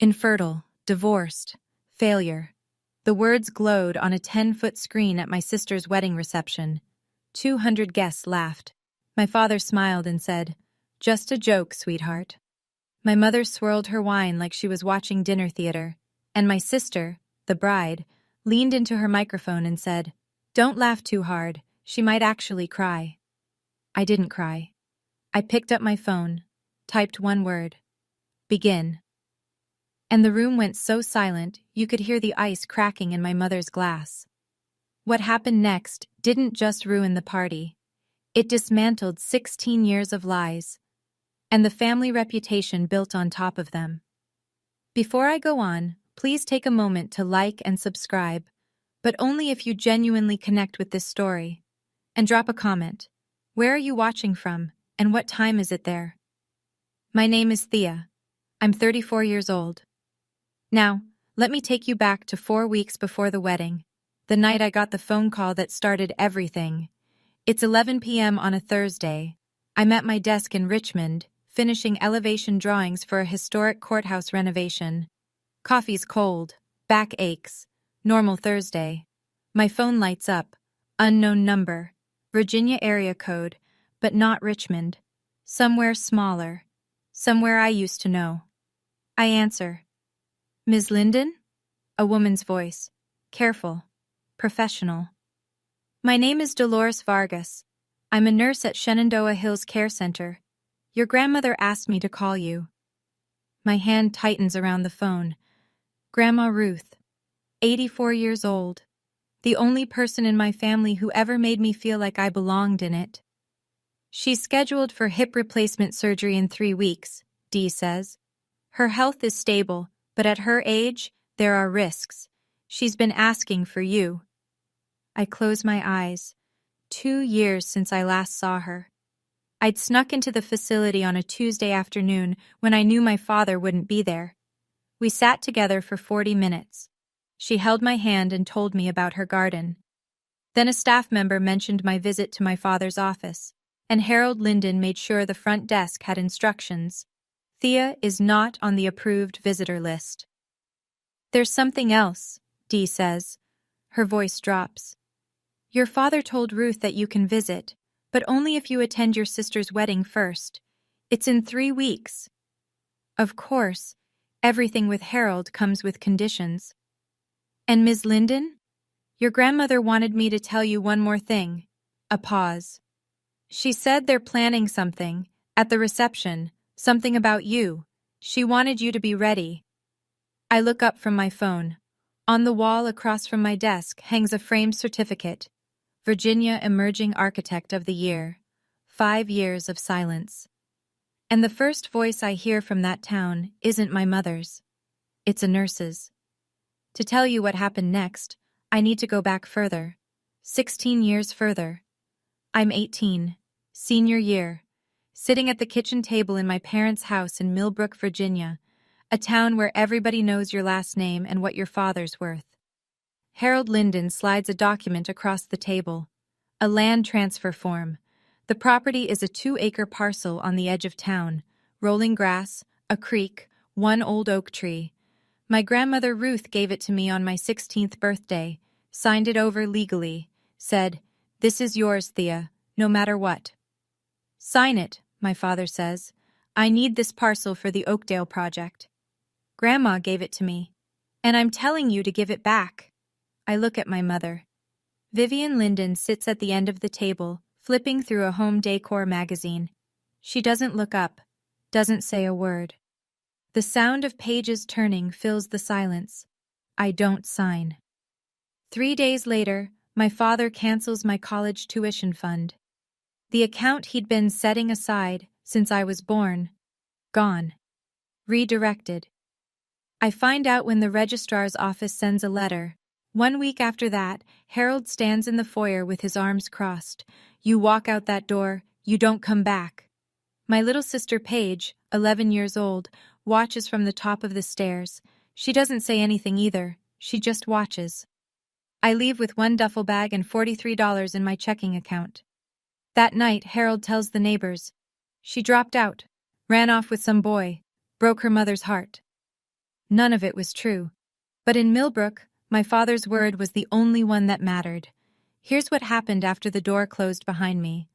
Infertile, divorced, failure. The words glowed on a 10-foot screen at my sister's wedding reception. 200 guests laughed. My father smiled and said, "Just a joke, sweetheart." My mother swirled her wine like she was watching dinner theater, and my sister, the bride, leaned into her microphone and said, "Don't laugh too hard, she might actually cry." I didn't cry. I picked up my phone, typed one word, "Begin." And the room went so silent you could hear the ice cracking in my mother's glass. What happened next didn't just ruin the party. It dismantled 16 years of lies, and the family reputation built on top of them. Before I go on, please take a moment to like and subscribe, but only if you genuinely connect with this story. And drop a comment. Where are you watching from, and what time is it there? My name is Thea. I'm 34 years old. Now, let me take you back to 4 weeks before the wedding, the night I got the phone call that started everything. It's 11 p.m. on a Thursday. I'm at my desk in Richmond, finishing elevation drawings for a historic courthouse renovation. Coffee's cold, back aches. Normal Thursday. My phone lights up. Unknown number. Virginia area code, but not Richmond. Somewhere smaller. Somewhere I used to know. I answer. "Ms. Linden?" A woman's voice. Careful. Professional. "My name is Dolores Vargas. I'm a nurse at Shenandoah Hills Care Center. Your grandmother asked me to call you." My hand tightens around the phone. Grandma Ruth. 84 years old. The only person in my family who ever made me feel like I belonged in it. "She's scheduled for hip replacement surgery in 3 weeks, Dee says. Her health is stable, but at her age, there are risks. She's been asking for you." I close my eyes. 2 years since I last saw her. I'd snuck into the facility on a Tuesday afternoon when I knew my father wouldn't be there. We sat together for 40 minutes. She held my hand and told me about her garden. Then a staff member mentioned my visit to my father's office, and Harold Linden made sure the front desk had instructions. Thea is not on the approved visitor list. "There's something else," Dee says. Her voice drops. "Your father told Ruth that you can visit, but only if you attend your sister's wedding first. It's in 3 weeks." Of course, everything with Harold comes with conditions. "And Ms. Linden? Your grandmother wanted me to tell you one more thing." A pause. "She said they're planning something, at the reception, something about you. She wanted you to be ready." I look up from my phone. On the wall across from my desk hangs a framed certificate. Virginia Emerging Architect of the Year. 5 years of silence. And the first voice I hear from that town isn't my mother's. It's a nurse's. To tell you what happened next, I need to go back further. 16 years further. I'm 18, senior year, sitting at the kitchen table in my parents' house in Millbrook, Virginia, a town where everybody knows your last name and what your father's worth. Harold Linden slides a document across the table. A land transfer form. The property is a 2-acre parcel on the edge of town. Rolling grass, a creek, one old oak tree. My grandmother Ruth gave it to me on my 16th birthday, signed it over legally, said, "This is yours, Thea, no matter what." "Sign it," my father says. "I need this parcel for the Oakdale project." "Grandma gave it to me, and I'm telling you to give it back." I look at my mother. Vivian Linden sits at the end of the table, flipping through a home decor magazine. She doesn't look up, doesn't say a word. The sound of pages turning fills the silence. I don't sign. 3 days later, my father cancels my college tuition fund. The account he'd been setting aside since I was born. Gone. Redirected. I find out when the registrar's office sends a letter. 1 week after that, Harold stands in the foyer with his arms crossed. "You walk out that door, you don't come back." My little sister Paige, 11 years old, watches from the top of the stairs. She doesn't say anything either, she just watches. I leave with 1 duffel bag and $43 in my checking account. That night, Harold tells the neighbors. "She dropped out, ran off with some boy, broke her mother's heart." None of it was true. But in Millbrook, my father's word was the only one that mattered. Here's what happened after the door closed behind me.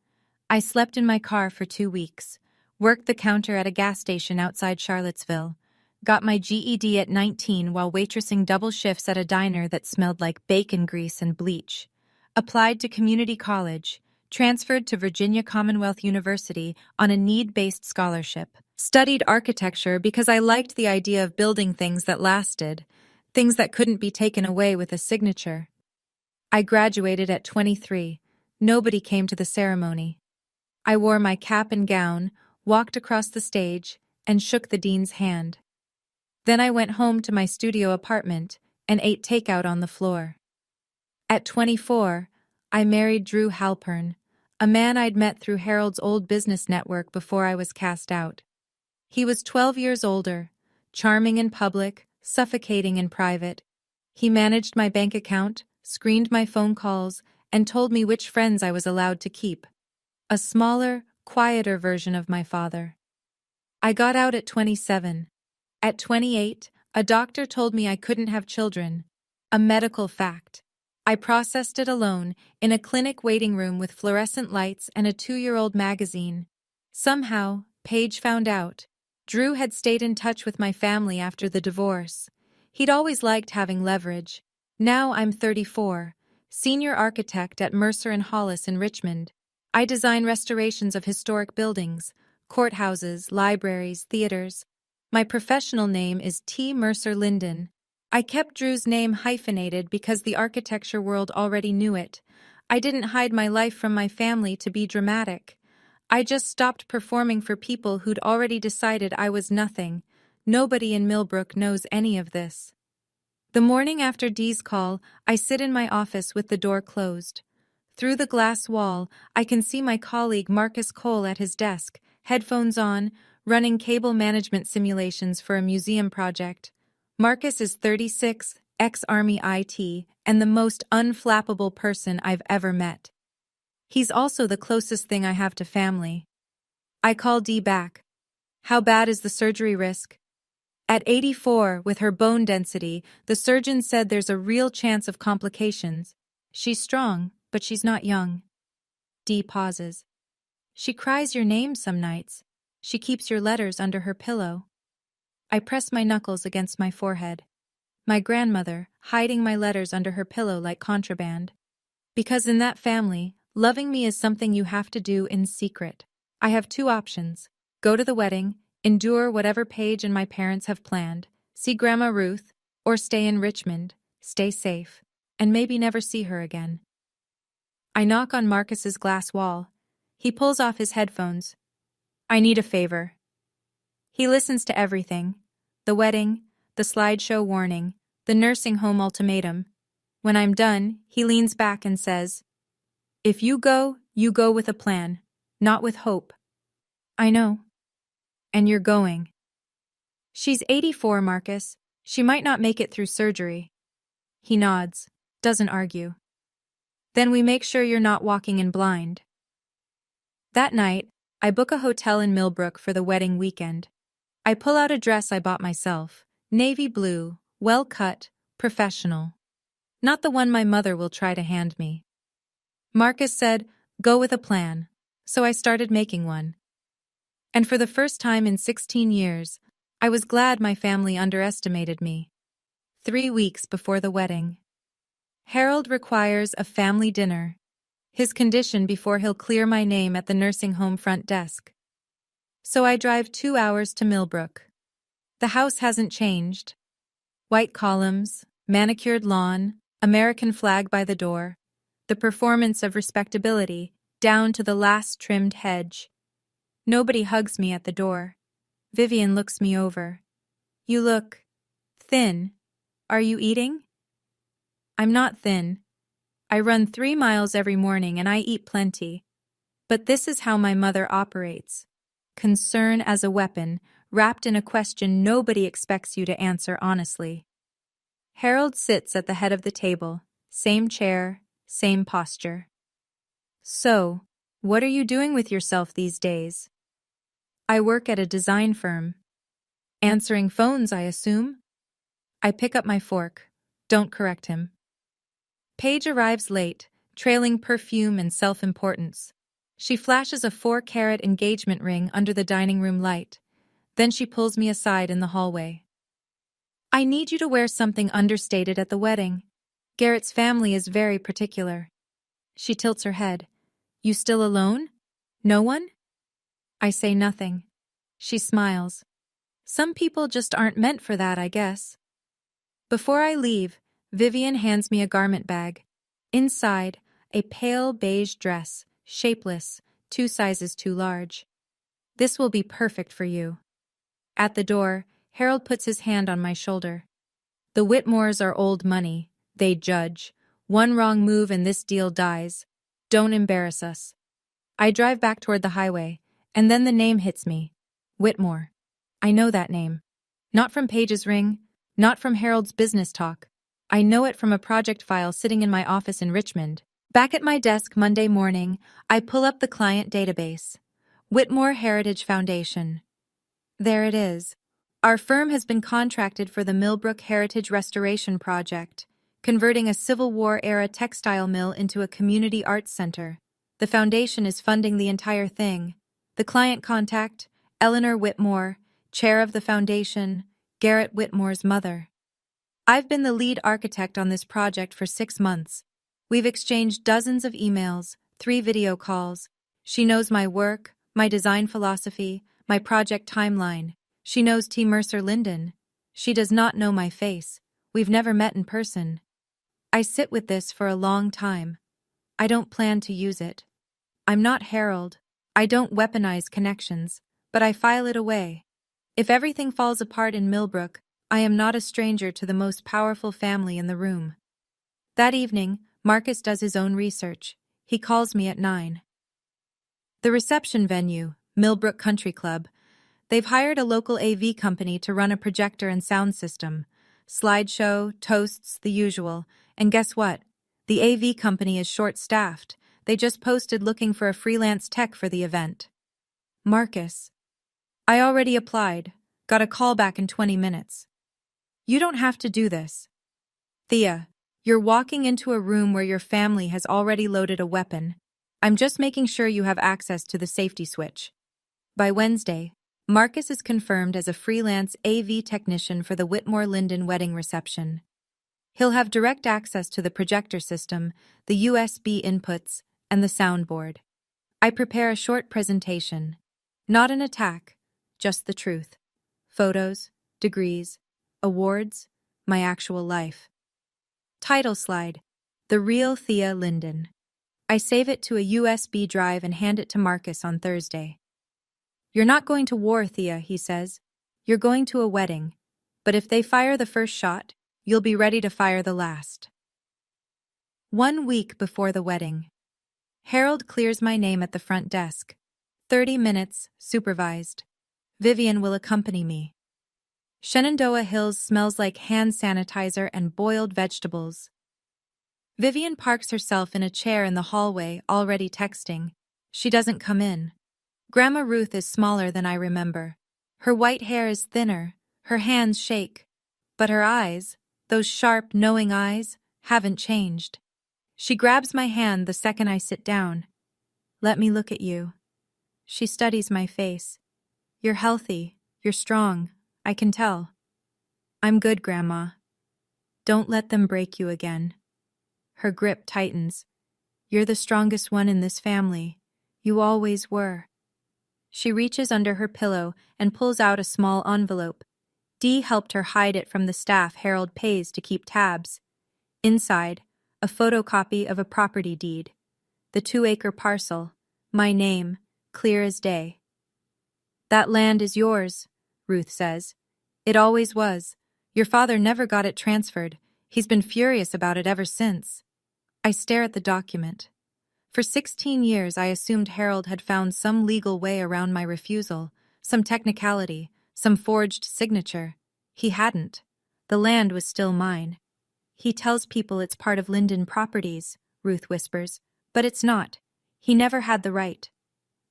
I slept in my car for 2 weeks, worked the counter at a gas station outside Charlottesville, got my GED at 19 while waitressing double shifts at a diner that smelled like bacon grease and bleach, applied to community college, transferred to Virginia Commonwealth University on a need-based scholarship, studied architecture because I liked the idea of building things that lasted, things that couldn't be taken away with a signature. I graduated at 23. Nobody came to the ceremony. I wore my cap and gown, walked across the stage, and shook the dean's hand. Then I went home to my studio apartment and ate takeout on the floor. At 24, I married Drew Halpern, a man I'd met through Harold's old business network before I was cast out. He was 12 years older, charming in public, suffocating in private. He managed my bank account, screened my phone calls, and told me which friends I was allowed to keep. A smaller, quieter version of my father. I got out at 27. At 28, a doctor told me I couldn't have children. A medical fact. I processed it alone, in a clinic waiting room with fluorescent lights and a 2-year-old magazine. Somehow, Paige found out. Drew had stayed in touch with my family after the divorce. He'd always liked having leverage. Now I'm 34, senior architect at Mercer & Hollis in Richmond. I design restorations of historic buildings, courthouses, libraries, theaters. My professional name is T. Mercer Linden. I kept Drew's name hyphenated because the architecture world already knew it. I didn't hide my life from my family to be dramatic. I just stopped performing for people who'd already decided I was nothing. Nobody in Millbrook knows any of this. The morning after Dee's call, I sit in my office with the door closed. Through the glass wall, I can see my colleague Marcus Cole at his desk, headphones on, running cable management simulations for a museum project. Marcus is 36, ex-Army IT, and the most unflappable person I've ever met. He's also the closest thing I have to family. I call Dee back. How bad is the surgery risk? At 84, with her bone density, the surgeon said there's a real chance of complications. She's strong, but she's not young. Dee pauses. She cries your name some nights. She keeps your letters under her pillow. I press my knuckles against my forehead. My grandmother, hiding my letters under her pillow like contraband. Because in that family, loving me is something you have to do in secret. I have 2 options. Go to the wedding, endure whatever Paige and my parents have planned, see Grandma Ruth, or stay in Richmond, stay safe, and maybe never see her again. I knock on Marcus's glass wall. He pulls off his headphones. I need a favor. He listens to everything. The wedding, the slideshow warning, the nursing home ultimatum. When I'm done, he leans back and says, "If you go with a plan, not with hope." I know. And you're going. She's 84, Marcus. She might not make it through surgery. He nods, doesn't argue. Then we make sure you're not walking in blind. That night, I book a hotel in Millbrook for the wedding weekend. I pull out a dress I bought myself, navy blue, well-cut, professional. Not the one my mother will try to hand me. Marcus said, "Go with a plan," so I started making one. And for the first time in 16 years, I was glad my family underestimated me. 3 weeks before the wedding. Harold requires a family dinner. His condition before he'll clear my name at the nursing home front desk. So I drive 2 hours to Millbrook. The house hasn't changed. White columns, manicured lawn, American flag by the door. The performance of respectability, down to the last trimmed hedge. Nobody hugs me at the door. Vivian looks me over. "You look thin. Are you eating?" I'm not thin. I run 3 miles every morning and I eat plenty. But this is how my mother operates. Concern as a weapon, wrapped in a question nobody expects you to answer honestly. Harold sits at the head of the table, same chair, same posture. "So, what are you doing with yourself these days?" "I work at a design firm." "Answering phones, I assume?" I pick up my fork. Don't correct him. Paige arrives late, trailing perfume and self-importance. She flashes a 4-carat engagement ring under the dining room light. Then she pulls me aside in the hallway. I need you to wear something understated at the wedding. Garrett's family is very particular. She tilts her head. You still alone? No one? I say nothing. She smiles. Some people just aren't meant for that, I guess. Before I leave, Vivian hands me a garment bag. Inside, a pale beige dress, shapeless, 2 sizes too large. This will be perfect for you. At the door, Harold puts his hand on my shoulder. The Whitmores are old money. They judge. One wrong move and this deal dies. Don't embarrass us. I drive back toward the highway, and then the name hits me. Whitmore. I know that name. Not from Paige's ring, not from Harold's business talk. I know it from a project file sitting in my office in Richmond. Back at my desk Monday morning, I pull up the client database. Whitmore Heritage Foundation. There it is. Our firm has been contracted for the Millbrook Heritage Restoration Project, converting a Civil War-era textile mill into a community arts center. The foundation is funding the entire thing. The client contact, Eleanor Whitmore, chair of the foundation, Garrett Whitmore's mother. I've been the lead architect on this project for 6 months. We've exchanged dozens of emails, 3 video calls. She knows my work, my design philosophy, my project timeline. She knows T. Mercer Linden. She does not know my face. We've never met in person. I sit with this for a long time. I don't plan to use it. I'm not Harold. I don't weaponize connections, but I file it away. If everything falls apart in Millbrook, I am not a stranger to the most powerful family in the room. That evening, Marcus does his own research. He calls me at 9. The reception venue, Millbrook Country Club. They've hired a local AV company to run a projector and sound system. Slideshow, toasts, the usual. And guess what? The AV company is short-staffed. They just posted looking for a freelance tech for the event. Marcus. I already applied. Got a call back in 20 minutes. You don't have to do this. Thea, you're walking into a room where your family has already loaded a weapon. I'm just making sure you have access to the safety switch. By Wednesday, Marcus is confirmed as a freelance AV technician for the Whitmore Linden wedding reception. He'll have direct access to the projector system, the USB inputs, and the soundboard. I prepare a short presentation. Not an attack, just the truth. Photos, degrees, awards, my actual life. Title slide, The Real Thea Linden. I save it to a USB drive and hand it to Marcus on Thursday. You're not going to war, Thea, he says. You're going to a wedding. But if they fire the first shot, you'll be ready to fire the last. 1 week before the wedding. Harold clears my name at the front desk. 30 minutes, supervised. Vivian will accompany me. Shenandoah Hills smells like hand sanitizer and boiled vegetables. Vivian parks herself in a chair in the hallway, already texting. She doesn't come in. Grandma Ruth is smaller than I remember. Her white hair is thinner, her hands shake. But her eyes, those sharp, knowing eyes, haven't changed. She grabs my hand the second I sit down. Let me look at you. She studies my face. You're healthy, you're strong, I can tell. I'm good, Grandma. Don't let them break you again. Her grip tightens. You're the strongest one in this family. You always were. She reaches under her pillow and pulls out a small envelope. Dee helped her hide it from the staff Harold pays to keep tabs. Inside, a photocopy of a property deed. The 2-acre parcel. My name, clear as day. That land is yours, Ruth says. It always was. Your father never got it transferred. He's been furious about it ever since. I stare at the document. For 16 years, I assumed Harold had found some legal way around my refusal, some technicality, some forged signature. He hadn't. The land was still mine. He tells people it's part of Linden Properties, Ruth whispers, but it's not. He never had the right.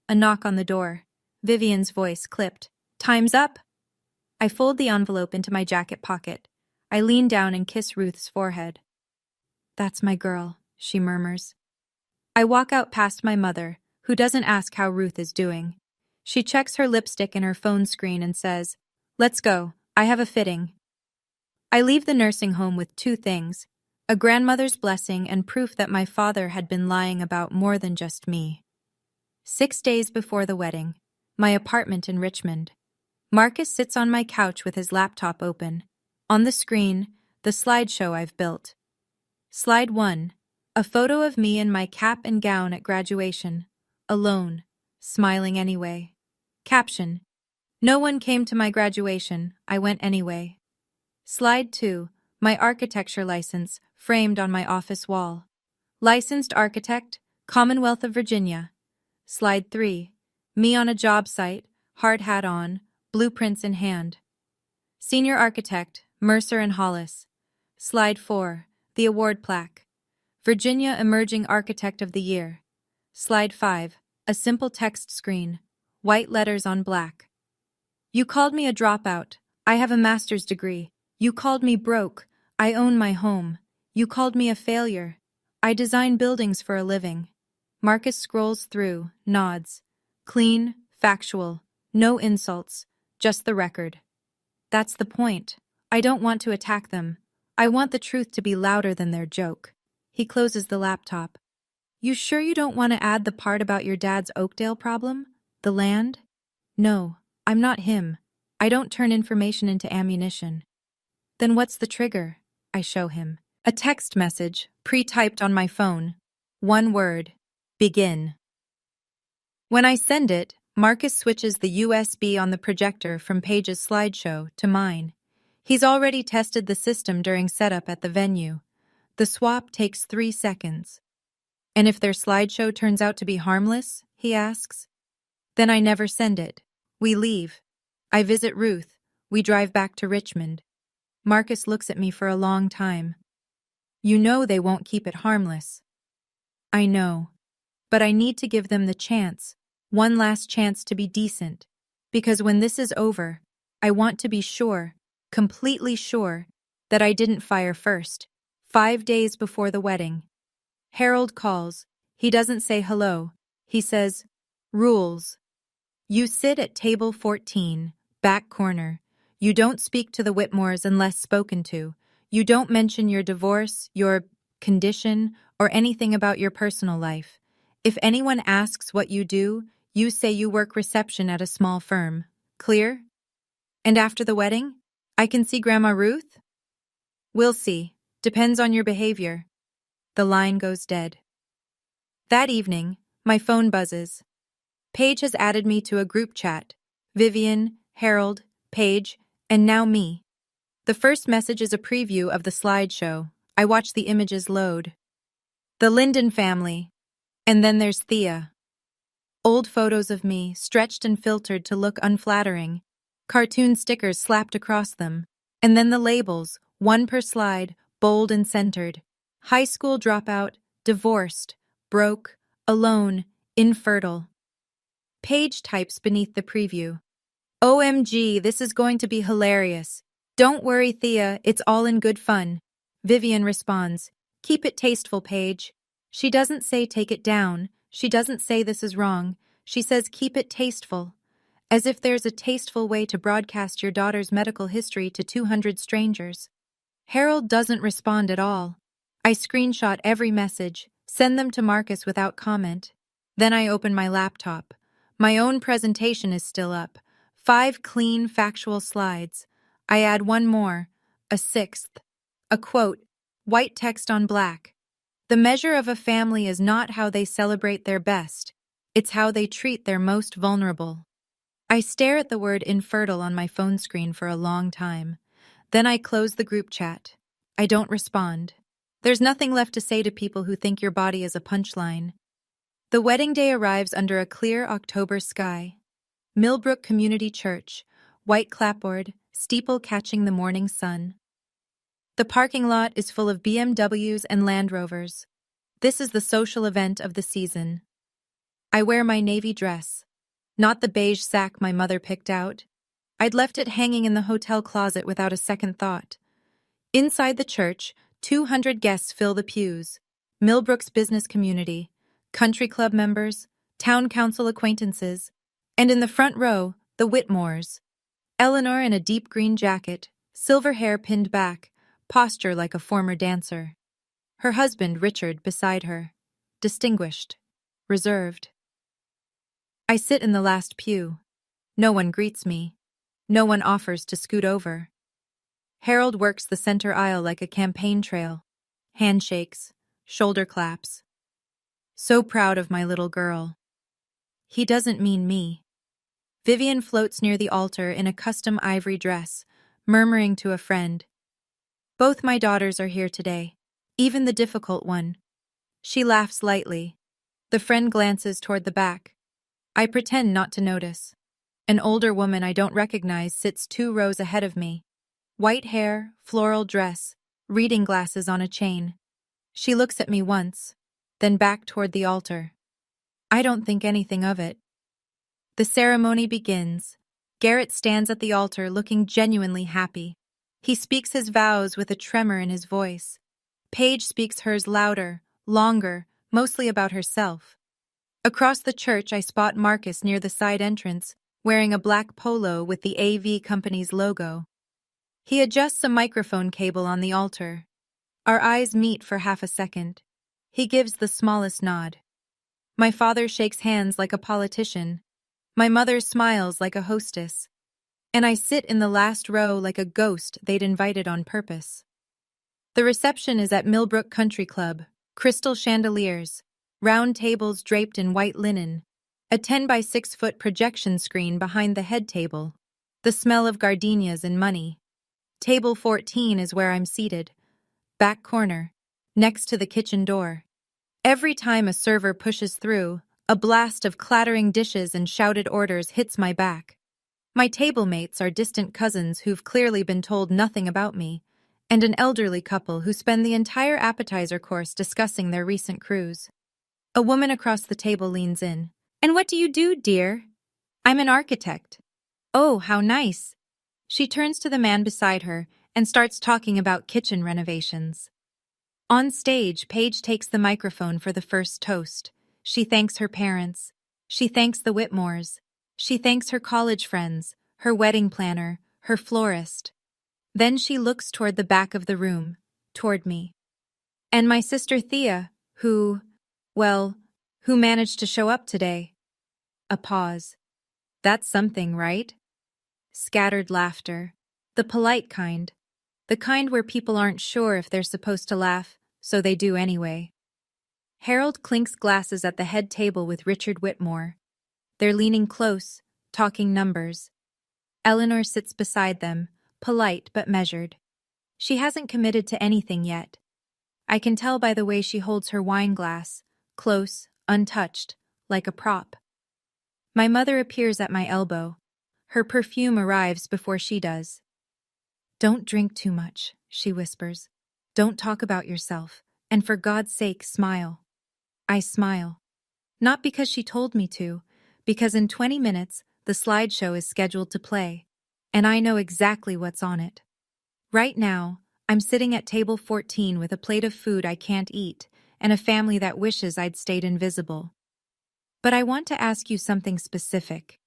A knock on the door. Vivian's voice clipped. Time's up! I fold the envelope into my jacket pocket. I lean down and kiss Ruth's forehead. "That's my girl," she murmurs. I walk out past my mother, who doesn't ask how Ruth is doing. She checks her lipstick and her phone screen and says, "Let's go, I have a fitting." I leave the nursing home with two things: a grandmother's blessing and proof that my father had been lying about more than just me. 6 days before the wedding, my apartment in Richmond. Marcus sits on my couch with his laptop open. On the screen, the slideshow I've built. Slide 1. A photo of me in my cap and gown at graduation. Alone. Smiling anyway. Caption: "No one came to my graduation, I went anyway." Slide 2. My architecture license, framed on my office wall. Licensed architect, Commonwealth of Virginia. Slide 3. Me on a job site, hard hat on, blueprints in hand. Senior architect, Mercer and Hollis. Slide 4. The award plaque. Virginia Emerging Architect of the Year. Slide 5. A simple text screen. White letters on black. "You called me a dropout. I have a master's degree. You called me broke. I own my home. You called me a failure. I design buildings for a living." Marcus scrolls through, nods. Clean, factual, no insults, just the record. That's the point. I don't want to attack them. I want the truth to be louder than their joke. He closes the laptop. "You sure you don't want to add the part about your dad's Oakdale problem? The land?" "No, I'm not him. I don't turn information into ammunition." "Then what's the trigger?" I show him. A text message, pre-typed on my phone. One word: begin. When I send it, Marcus switches the USB on the projector from Paige's slideshow to mine. He's already tested the system during setup at the venue. The swap takes 3 seconds. "And if their slideshow turns out to be harmless?" he asks. "Then I never send it. We leave. I visit Ruth. We drive back to Richmond." Marcus looks at me for a long time. "You know they won't keep it harmless." "I know. But I need to give them the chance, one last chance to be decent. Because when this is over, I want to be sure, completely sure, that I didn't fire first, 5 days before the wedding." Harold calls. He doesn't say hello. He says, "Rules. You sit at table 14, back corner. You don't speak to the Whitmores unless spoken to. You don't mention your divorce, your condition, or anything about your personal life. If anyone asks what you do, you say you work reception at a small firm. Clear? And after the wedding, I can see Grandma Ruth?" "We'll see. Depends on your behavior." The line goes dead. That evening, my phone buzzes. Paige has added me to a group chat. Vivian, Harold, Paige, and now me. The first message is a preview of the slideshow. I watch the images load. The Linden family. And then there's Thea. Old photos of me, stretched and filtered to look unflattering. Cartoon stickers slapped across them. And then the labels, one per slide, bold and centered. High school dropout, divorced, broke, alone, infertile. Paige types beneath the preview. "OMG, this is going to be hilarious. Don't worry, Thea, it's all in good fun." Vivian responds, "Keep it tasteful, Paige." She doesn't say take it down. She doesn't say this is wrong. She says keep it tasteful. As if there's a tasteful way to broadcast your daughter's medical history to 200 strangers. Harold doesn't respond at all. I screenshot every message, send them to Marcus without comment. Then I open my laptop. My own presentation is still up. 5 clean, factual slides. I add one more, a 6th. A quote, white text on black. "The measure of a family is not how they celebrate their best. It's how they treat their most vulnerable." I stare at the word infertile on my phone screen for a long time. Then I close the group chat. I don't respond. There's nothing left to say to people who think your body is a punchline. The wedding day arrives under a clear October sky. Millbrook Community Church, white clapboard, steeple catching the morning sun. The parking lot is full of BMWs and Land Rovers. This is the social event of the season. I wear my navy dress, not the beige sack my mother picked out. I'd left it hanging in the hotel closet without a second thought. Inside the church, 200 guests fill the pews. Millbrook's business community, country club members, town council acquaintances, and in the front row, the Whitmores. Eleanor in a deep green jacket, silver hair pinned back, posture like a former dancer. Her husband, Richard, beside her. Distinguished. Reserved. I sit in the last pew. No one greets me. No one offers to scoot over. Harold works the center aisle like a campaign trail. Handshakes, shoulder claps. So proud of my little girl. He doesn't mean me. Vivian floats near the altar in a custom ivory dress, murmuring to a friend. Both my daughters are here today, even the difficult one. She laughs lightly. The friend glances toward the back. I pretend not to notice. An older woman I don't recognize sits 2 rows ahead of me. White hair, floral dress, reading glasses on a chain. She looks at me once, then back toward the altar. I don't think anything of it. The ceremony begins. Garrett stands at the altar looking genuinely happy. He speaks his vows with a tremor in his voice. Paige speaks hers louder, longer, mostly about herself. Across the church I spot Marcus near the side entrance, wearing a black polo with the AV company's logo. He adjusts a microphone cable on the altar. Our eyes meet for half a second. He gives the smallest nod. My father shakes hands like a politician. My mother smiles like a hostess. And I sit in the last row like a ghost they'd invited on purpose. The reception is at Millbrook Country Club. Crystal chandeliers, round tables draped in white linen, a 10 by 6 foot projection screen behind the head table, the smell of gardenias and money. Table 14 is where I'm seated, back corner, next to the kitchen door. Every time a server pushes through, a blast of clattering dishes and shouted orders hits my back. My table mates are distant cousins who've clearly been told nothing about me, and an elderly couple who spend the entire appetizer course discussing their recent cruise. A woman across the table leans in. "And what do you do, dear?" "I'm an architect." "Oh, how nice." She turns to the man beside her and starts talking about kitchen renovations. On stage, Paige takes the microphone for the first toast. She thanks her parents. She thanks the Whitmores. She thanks her college friends, her wedding planner, her florist. Then she looks toward the back of the room, toward me. "And my sister Thea, who managed to show up today." A pause. "That's something, right?" Scattered laughter. The polite kind. The kind where people aren't sure if they're supposed to laugh, so they do anyway. Harold clinks glasses at the head table with Richard Whitmore. They're leaning close, talking numbers. Eleanor sits beside them, polite but measured. She hasn't committed to anything yet. I can tell by the way she holds her wine glass, close, untouched, like a prop. My mother appears at my elbow. Her perfume arrives before she does. "Don't drink too much," she whispers. "Don't talk about yourself, and for God's sake, smile." I smile. Not because she told me to, because in 20 minutes, the slideshow is scheduled to play, and I know exactly what's on it. Right now, I'm sitting at table 14 with a plate of food I can't eat, and a family that wishes I'd stayed invisible. But I want to ask you something specific.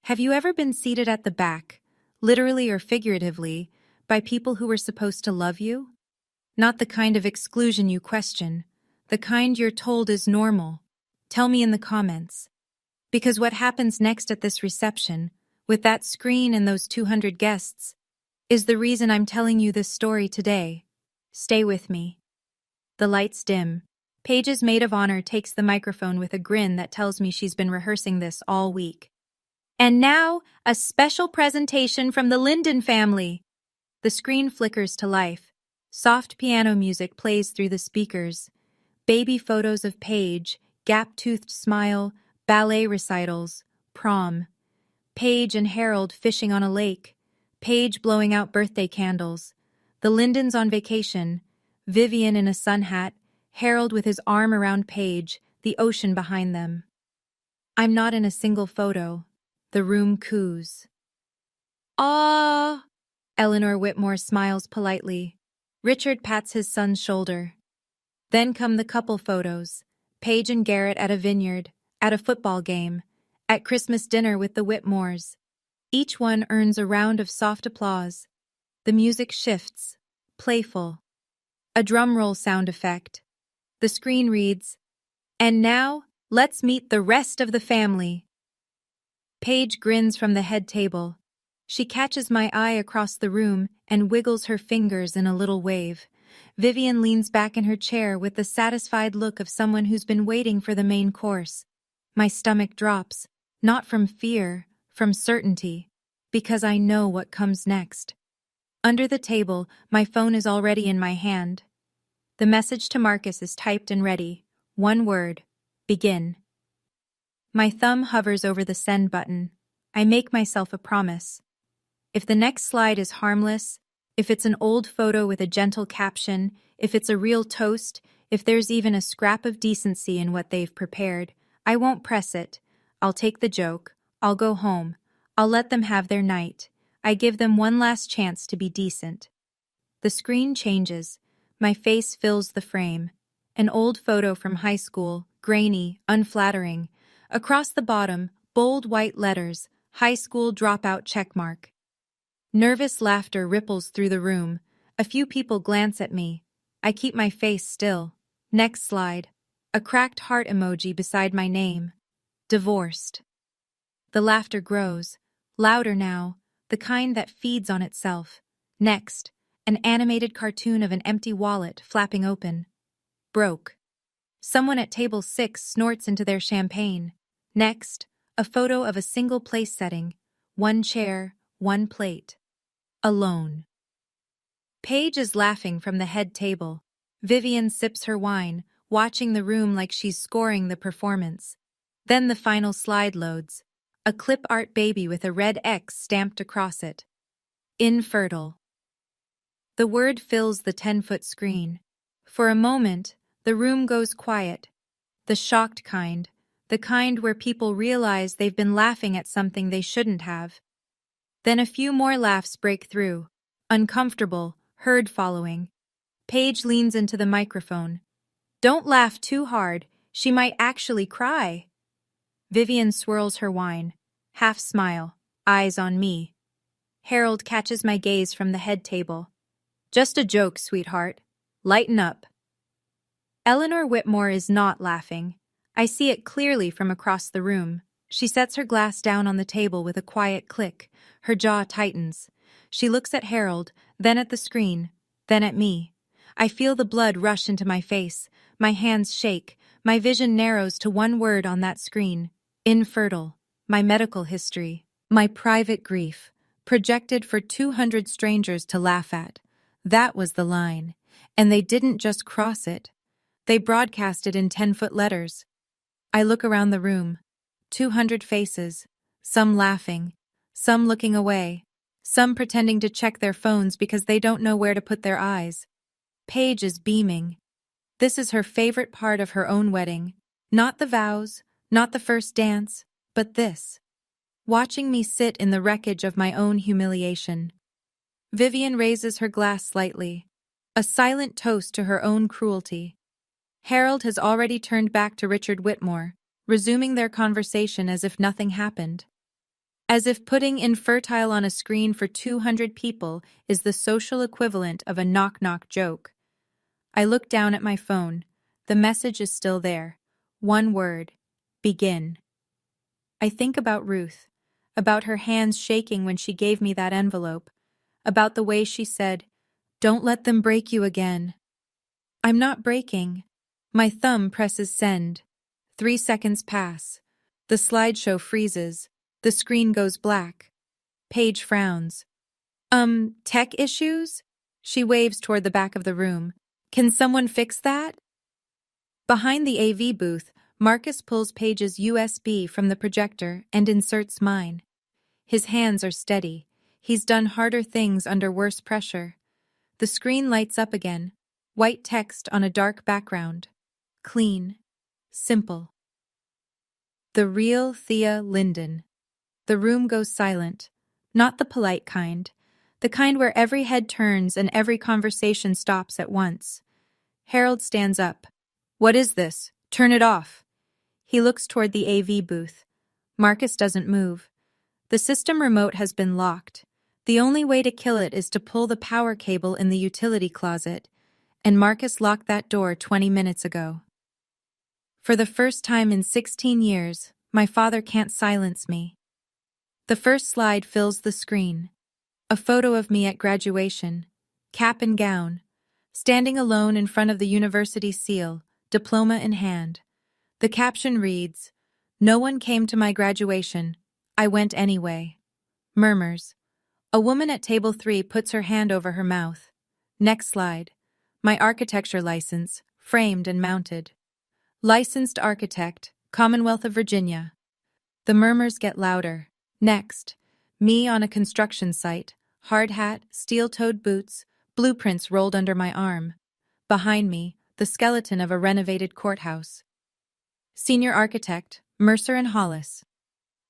Have you ever been seated at the back, literally or figuratively, by people who were supposed to love you? Not the kind of exclusion you question, the kind you're told is normal. Tell me in the comments. Because what happens next at this reception, with that screen and those 200 guests, is the reason I'm telling you this story today. Stay with me. The lights dim. Paige's maid of honor takes the microphone with a grin that tells me she's been rehearsing this all week. "And now, a special presentation from the Linden family." The screen flickers to life. Soft piano music plays through the speakers. Baby photos of Paige, gap-toothed smile, ballet recitals, prom. Paige and Harold fishing on a lake. Paige blowing out birthday candles. The Lindens on vacation. Vivian in a sun hat. Harold with his arm around Paige, the ocean behind them. I'm not in a single photo. The room coos. "Ah!" Eleanor Whitmore smiles politely. Richard pats his son's shoulder. Then come the couple photos. Paige and Garrett at a vineyard, at a football game, at Christmas dinner with the Whitmores. Each one earns a round of soft applause. The music shifts, playful. A drum roll sound effect. The screen reads, "And now, let's meet the rest of the family." Paige grins from the head table. She catches my eye across the room and wiggles her fingers in a little wave. Vivian leans back in her chair with the satisfied look of someone who's been waiting for the main course. My stomach drops, not from fear, from certainty, because I know what comes next. Under the table, my phone is already in my hand. The message to Marcus is typed and ready. One word: begin. My thumb hovers over the send button. I make myself a promise. If the next slide is harmless, if it's an old photo with a gentle caption, if it's a real toast, if there's even a scrap of decency in what they've prepared, I won't press it. I'll take the joke. I'll go home. I'll let them have their night. I give them one last chance to be decent. The screen changes. My face fills the frame. An old photo from high school, grainy, unflattering. Across the bottom, bold white letters, high school dropout checkmark. Nervous laughter ripples through the room. A few people glance at me. I keep my face still. Next slide. A cracked heart emoji beside my name. Divorced. The laughter grows. Louder now. The kind that feeds on itself. Next. An animated cartoon of an empty wallet flapping open. Broke. Someone at table 6 snorts into their champagne. Next. A photo of a single place setting. One chair, one plate. Alone. Paige is laughing from the head table. Vivian sips her wine, watching the room like she's scoring the performance. Then the final slide loads. A clip art baby with a red X stamped across it. Infertile. The word fills the 10-foot screen. For a moment, the room goes quiet. The shocked kind. The kind where people realize they've been laughing at something they shouldn't have. Then a few more laughs break through. Uncomfortable, herd following. Paige leans into the microphone. "Don't laugh too hard. She might actually cry." Vivian swirls her wine. Half smile, eyes on me. Harold catches my gaze from the head table. "Just a joke, sweetheart. Lighten up." Eleanor Whitmore is not laughing. I see it clearly from across the room. She sets her glass down on the table with a quiet click. Her jaw tightens. She looks at Harold, then at the screen, then at me. I feel the blood rush into my face. My hands shake. My vision narrows to one word on that screen. Infertile. My medical history. My private grief. Projected for 200 strangers to laugh at. That was the line. And they didn't just cross it. They broadcast it in 10-foot letters. I look around the room. 200 faces, some laughing, some looking away, some pretending to check their phones because they don't know where to put their eyes. Paige is beaming. This is her favorite part of her own wedding. Not the vows, not the first dance, but this. Watching me sit in the wreckage of my own humiliation. Vivian raises her glass slightly. A silent toast to her own cruelty. Harold has already turned back to Richard Whitmore, resuming their conversation as if nothing happened. As if putting infertile on a screen for 200 people is the social equivalent of a knock-knock joke. I look down at my phone. The message is still there. One word. Begin. I think about Ruth, about her hands shaking when she gave me that envelope, about the way she said, "Don't let them break you again." I'm not breaking. My thumb presses send. 3 seconds pass. The slideshow freezes. The screen goes black. Paige frowns. Tech issues?" She waves toward the back of the room. "Can someone fix that?" Behind the AV booth, Marcus pulls Paige's USB from the projector and inserts mine. His hands are steady. He's done harder things under worse pressure. The screen lights up again. White text on a dark background. Clean. Simple. The real Thea Linden. The room goes silent. Not the polite kind. The kind where every head turns and every conversation stops at once. Harold stands up. What is this? Turn it off. He looks toward the AV booth. Marcus doesn't move. The system remote has been locked. The only way to kill it is to pull the power cable in the utility closet, and Marcus locked that door 20 minutes ago. For the first time in 16 years, my father can't silence me. The first slide fills the screen. A photo of me at graduation, cap and gown, standing alone in front of the university seal, diploma in hand. The caption reads, "No one came to my graduation. I went anyway." Murmurs. A woman at table 3 puts her hand over her mouth. Next slide. My architecture license, framed and mounted. Licensed architect, Commonwealth of Virginia. The murmurs get louder. Next. Me on a construction site, hard hat, steel-toed boots, blueprints rolled under my arm. Behind me, the skeleton of a renovated courthouse. Senior architect, Mercer and Hollis.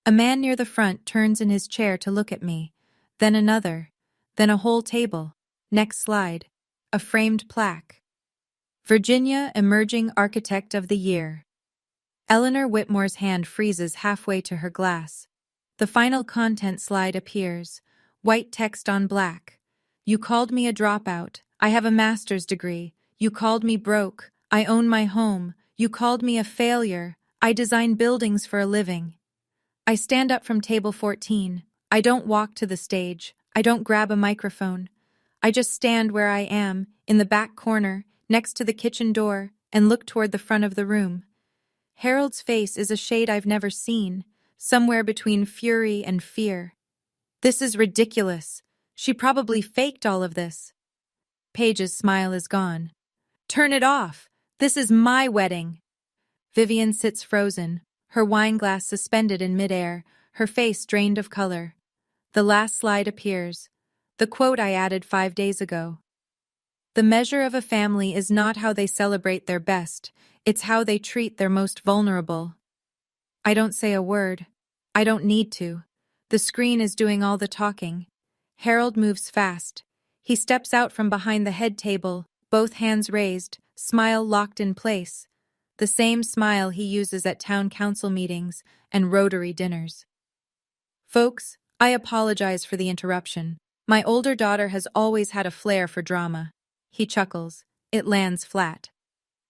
A man near the front turns in his chair to look at me, then another, then a whole table. Next slide. A framed plaque. Virginia Emerging Architect of the Year. Eleanor Whitmore's hand freezes halfway to her glass. The final content slide appears, white text on black. You called me a dropout. I have a master's degree. You called me broke. I own my home. You called me a failure. I design buildings for a living. I stand up from table 14. I don't walk to the stage. I don't grab a microphone. I just stand where I am, in the back corner, next to the kitchen door, and look toward the front of the room. Harold's face is a shade I've never seen, somewhere between fury and fear. This is ridiculous. She probably faked all of this. Paige's smile is gone. Turn it off. This is my wedding. Vivian sits frozen, her wine glass suspended in midair, her face drained of color. The last slide appears. The quote I added 5 days ago. The measure of a family is not how they celebrate their best, it's how they treat their most vulnerable. I don't say a word. I don't need to. The screen is doing all the talking. Harold moves fast. He steps out from behind the head table, both hands raised, smile locked in place. The same smile he uses at town council meetings and Rotary dinners. Folks, I apologize for the interruption. My older daughter has always had a flair for drama. He chuckles. It lands flat.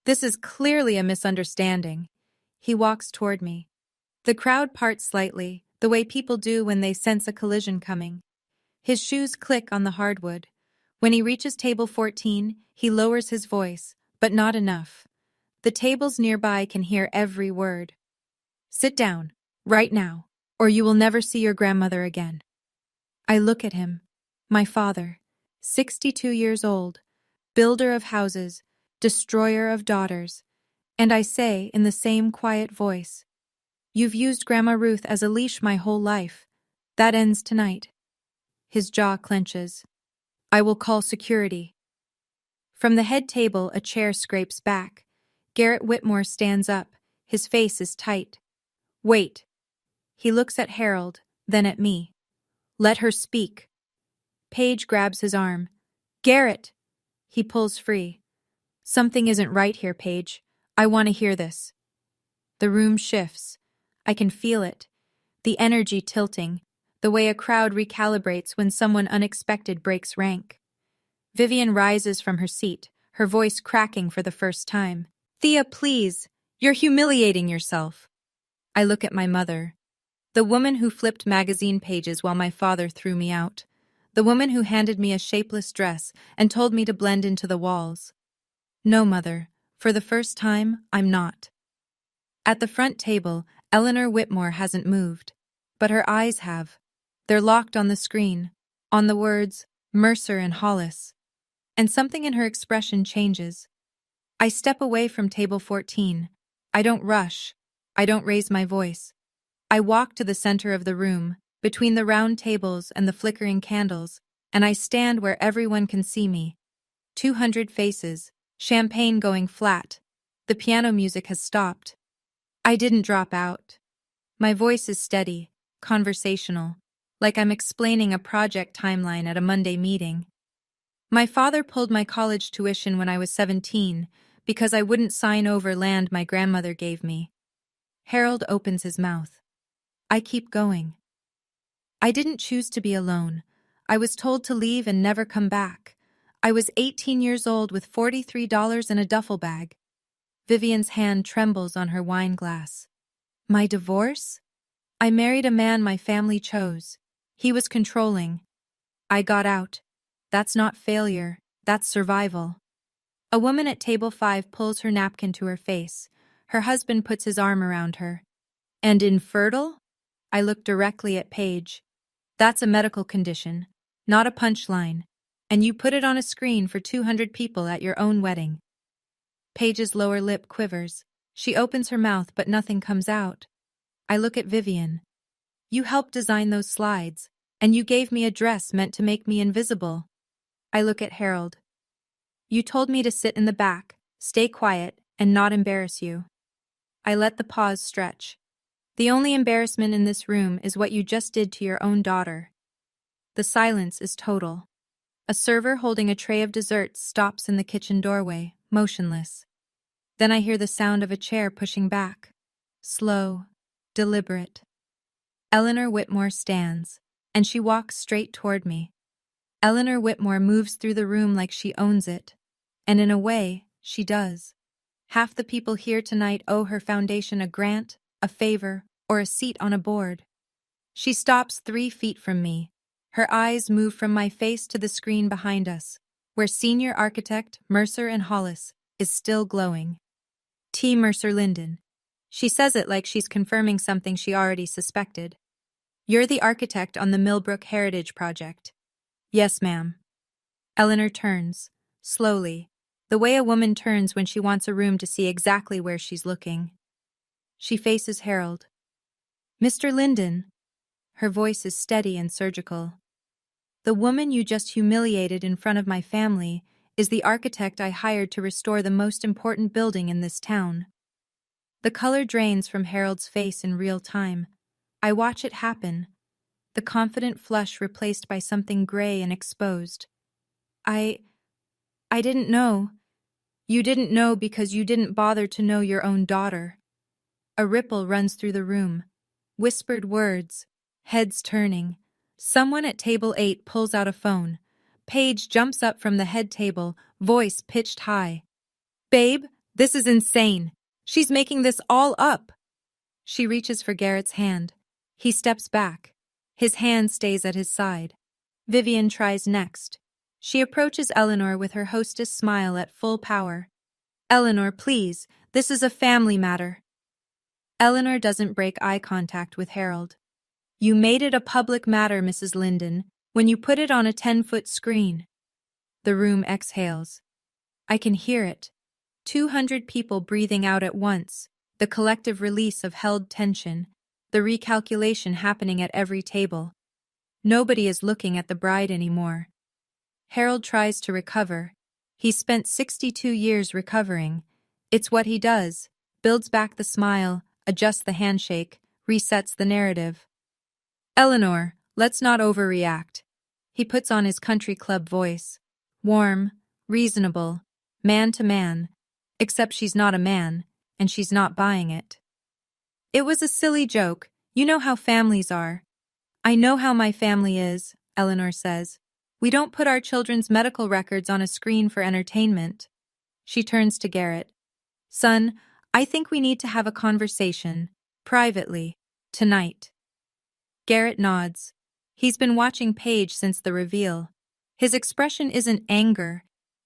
This is clearly a misunderstanding. He walks toward me. The crowd parts slightly, the way people do when they sense a collision coming. His shoes click on the hardwood. When he reaches table 14, he lowers his voice, but not enough. The tables nearby can hear every word. Sit down, right now, or you will never see your grandmother again. I look at him. My father, 62 years old, builder of houses, destroyer of daughters, and I say in the same quiet voice, "You've used Grandma Ruth as a leash my whole life. That ends tonight." His jaw clenches. I will call security. From the head table, a chair scrapes back. Garrett Whitmore stands up. His face is tight. Wait. He looks at Harold, then at me. Let her speak. Paige grabs his arm. Garrett! He pulls free. Something isn't right here, Paige. I want to hear this. The room shifts. I can feel it. The energy tilting. The way a crowd recalibrates when someone unexpected breaks rank. Vivian rises from her seat, her voice cracking for the first time. Thea, please. You're humiliating yourself. I look at my mother. The woman who flipped magazine pages while my father threw me out. The woman who handed me a shapeless dress and told me to blend into the walls. No, Mother. For the first time, I'm not. At the front table, Eleanor Whitmore hasn't moved. But her eyes have. They're locked on the screen, on the words, Mercer and Hollis. And something in her expression changes. I step away from table 14. I don't rush. I don't raise my voice. I walk to the center of the room, between the round tables and the flickering candles, and I stand where everyone can see me. 200 faces, champagne going flat. The piano music has stopped. I didn't drop out. My voice is steady, conversational. like I'm explaining a project timeline at a Monday meeting. My father pulled my college tuition when I was 17 because I wouldn't sign over land my grandmother gave me. Harold opens his mouth. I keep going. I didn't choose to be alone. I was told to leave and never come back. I was 18 years old with $43 in a duffel bag. Vivian's hand trembles on her wine glass. My divorce? I married a man my family chose. He was controlling. I got out. That's not failure, that's survival. A woman at table 5 pulls her napkin to her face. Her husband puts his arm around her. And infertile? I look directly at Paige. That's a medical condition, not a punchline. And you put it on a screen for 200 people at your own wedding. Paige's lower lip quivers. She opens her mouth but nothing comes out. I look at Vivian. You helped design those slides, and you gave me a dress meant to make me invisible. I look at Harold. You told me to sit in the back, stay quiet, and not embarrass you. I let the pause stretch. The only embarrassment in this room is what you just did to your own daughter. The silence is total. A server holding a tray of desserts stops in the kitchen doorway, motionless. Then I hear the sound of a chair pushing back. Slow, deliberate. Eleanor Whitmore stands, and she walks straight toward me. Eleanor Whitmore moves through the room like she owns it. And in a way, she does. Half the people here tonight owe her foundation a grant, a favor, or a seat on a board. She stops 3 feet from me. Her eyes move from my face to the screen behind us, where senior architect Mercer and Hollis is still glowing. T. Mercer Linden. She says it like she's confirming something she already suspected. You're the architect on the Millbrook Heritage Project. Yes, ma'am. Eleanor turns, slowly, the way a woman turns when she wants a room to see exactly where she's looking. She faces Harold. Mr. Linden. Her voice is steady and surgical. The woman you just humiliated in front of my family is the architect I hired to restore the most important building in this town. The color drains from Harold's face in real time. I watch it happen, the confident flush replaced by something gray and exposed. I didn't know. You didn't know because you didn't bother to know your own daughter. A ripple runs through the room. Whispered words, heads turning. Someone at table 8 pulls out a phone. Paige jumps up from the head table, voice pitched high. Babe, this is insane. She's making this all up. She reaches for Garrett's hand. He steps back. His hand stays at his side. Vivian tries next. She approaches Eleanor with her hostess smile at full power. Eleanor, please, this is a family matter. Eleanor doesn't break eye contact with Harold. You made it a public matter, Mrs. Linden, when you put it on a 10-foot screen. The room exhales. I can hear it. 200 people breathing out at once, the collective release of held tension, the recalculation happening at every table. Nobody is looking at the bride anymore. Harold tries to recover. He spent 62 years recovering. It's what he does. Builds back the smile, adjusts the handshake, resets the narrative. Eleanor, let's not overreact. He puts on his country club voice. Warm, reasonable, man to man, except she's not a man, and she's not buying it. It was a silly joke. You know how families are. I know how my family is, Eleanor says. We don't put our children's medical records on a screen for entertainment. She turns to Garrett. Son, I think we need to have a conversation, privately, tonight. Garrett nods. He's been watching Paige since the reveal. His expression isn't anger.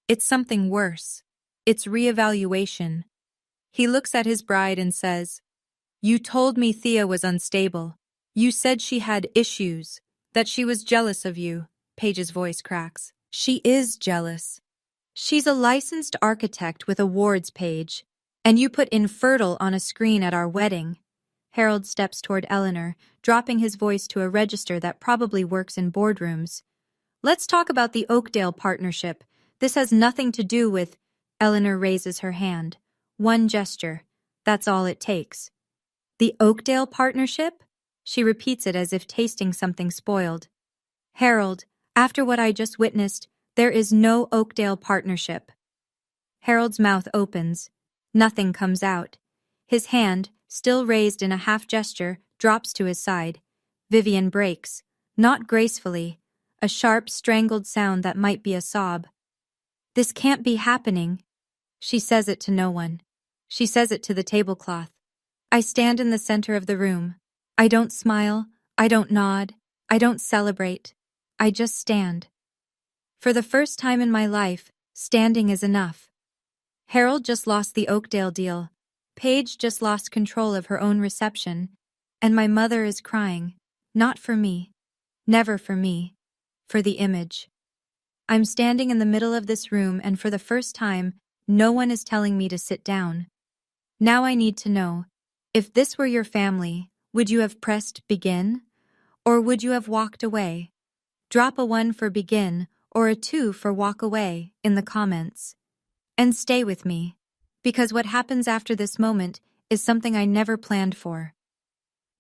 It's something worse. It's reevaluation. He looks at his bride and says, You told me Thea was unstable. You said she had issues, that she was jealous of you. Paige's voice cracks. She is jealous. She's a licensed architect with awards, Paige, and you put infertile on a screen at our wedding. Harold steps toward Eleanor, dropping his voice to a register that probably works in boardrooms. Let's talk about the Oakdale partnership. This has nothing to do with... Eleanor raises her hand. One gesture. That's all it takes. The Oakdale partnership? She repeats it as if tasting something spoiled. Harold, after what I just witnessed, there is no Oakdale partnership. Harold's mouth opens. Nothing comes out. His hand, still raised in a half gesture, drops to his side. Vivian breaks, not gracefully, a sharp, strangled sound that might be a sob. This can't be happening. She says it to no one. She says it to the tablecloth. I stand in the center of the room. I don't smile. I don't nod. I don't celebrate. I just stand. For the first time in my life, standing is enough. Harold just lost the Oakdale deal. Paige just lost control of her own reception. And my mother is crying. Not for me. Never for me. For the image. I'm standing in the middle of this room, and for the first time, no one is telling me to sit down. Now I need to know, if this were your family, would you have pressed begin? Or would you have walked away? Drop a 1 for begin or a 2 for walk away in the comments. And stay with me, because what happens after this moment is something I never planned for.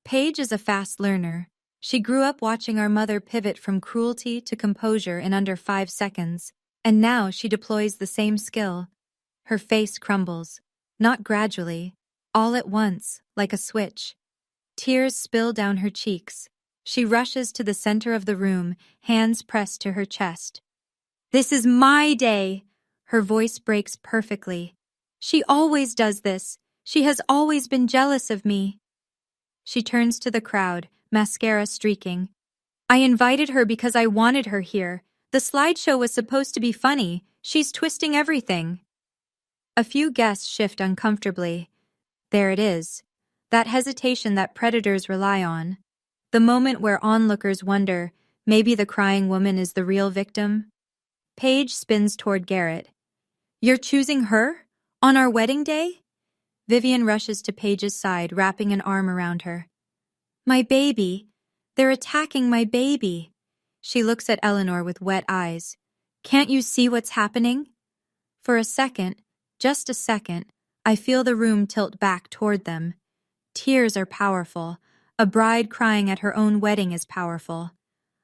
Paige is a fast learner. She grew up watching our mother pivot from cruelty to composure in under 5 seconds, and now she deploys the same skill. Her face crumbles, not gradually, all at once, like a switch. Tears spill down her cheeks. She rushes to the center of the room, hands pressed to her chest. This is my day! Her voice breaks perfectly. She always does this. She has always been jealous of me. She turns to the crowd, mascara streaking. I invited her because I wanted her here. The slideshow was supposed to be funny. She's twisting everything. A few guests shift uncomfortably. There it is. That hesitation that predators rely on. The moment where onlookers wonder, maybe the crying woman is the real victim. Paige spins toward Garrett. You're choosing her? On our wedding day? Vivian rushes to Paige's side, wrapping an arm around her. My baby. They're attacking my baby. She looks at Eleanor with wet eyes. Can't you see what's happening? For a second, just a second, I feel the room tilt back toward them. Tears are powerful. A bride crying at her own wedding is powerful.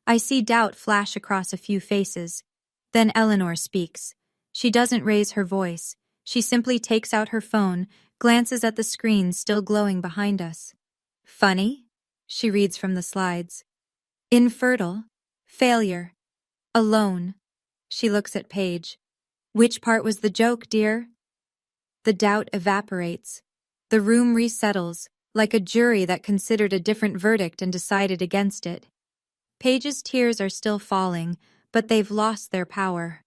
I see doubt flash across a few faces. Then Eleanor speaks. She doesn't raise her voice. She simply takes out her phone, glances at the screen still glowing behind us. Funny? She reads from the slides. Infertile. Failure. Alone. She looks at Paige. Which part was the joke, dear? The doubt evaporates. The room resettles, like a jury that considered a different verdict and decided against it. Paige's tears are still falling, but they've lost their power.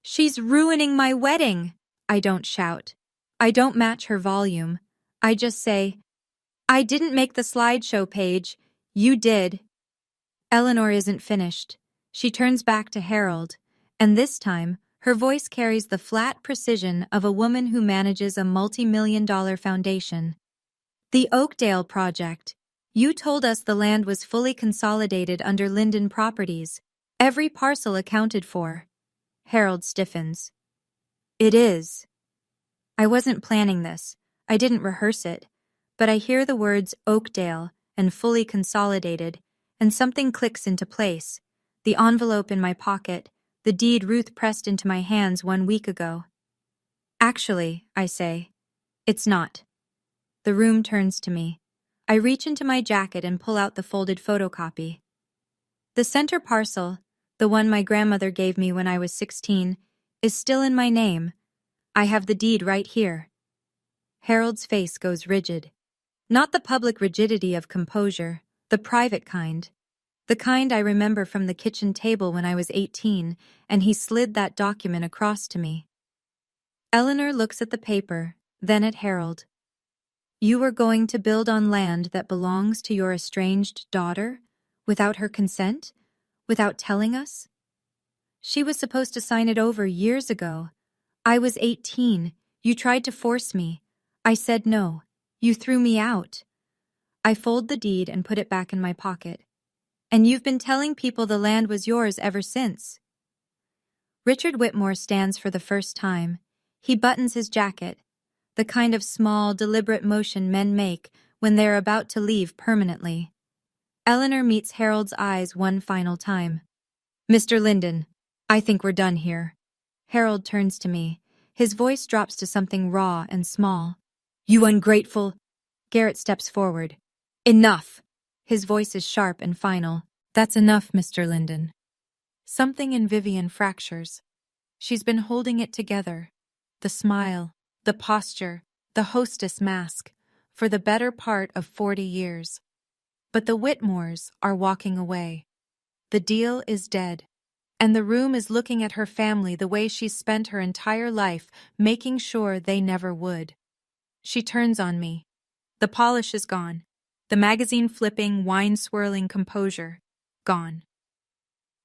She's ruining my wedding! I don't shout. I don't match her volume. I just say, I didn't make the slideshow, Paige. You did. Eleanor isn't finished. She turns back to Harold, and this time, her voice carries the flat precision of a woman who manages a multi-million-dollar foundation. The Oakdale Project. You told us the land was fully consolidated under Linden Properties. Every parcel accounted for. Harold stiffens. It is. I wasn't planning this. I didn't rehearse it. But I hear the words Oakdale and fully consolidated, and something clicks into place. The envelope in my pocket, the deed Ruth pressed into my hands 1 week ago. Actually, I say, it's not. The room turns to me. I reach into my jacket and pull out the folded photocopy. The center parcel, the one my grandmother gave me when I was 16, is still in my name. I have the deed right here. Harold's face goes rigid. Not the public rigidity of composure, the private kind. The kind I remember from the kitchen table when I was 18, and he slid that document across to me. Eleanor looks at the paper, then at Harold. You are going to build on land that belongs to your estranged daughter, without her consent? Without telling us? She was supposed to sign it over years ago. I was 18. You tried to force me. I said no. You threw me out. I fold the deed and put it back in my pocket. And you've been telling people the land was yours ever since. Richard Whitmore stands for the first time. He buttons his jacket, the kind of small, deliberate motion men make when they're about to leave permanently. Eleanor meets Harold's eyes one final time. Mr. Linden, I think we're done here. Harold turns to me. His voice drops to something raw and small. You ungrateful. Garrett steps forward. Enough. His voice is sharp and final. That's enough, Mr. Linden. Something in Vivian fractures. She's been holding it together. The smile, the posture, the hostess mask, for the better part of 40 years. But the Whitmores are walking away. The deal is dead. And the room is looking at her family the way she's spent her entire life, making sure they never would. She turns on me. The polish is gone. The magazine-flipping, wine-swirling composure. Gone.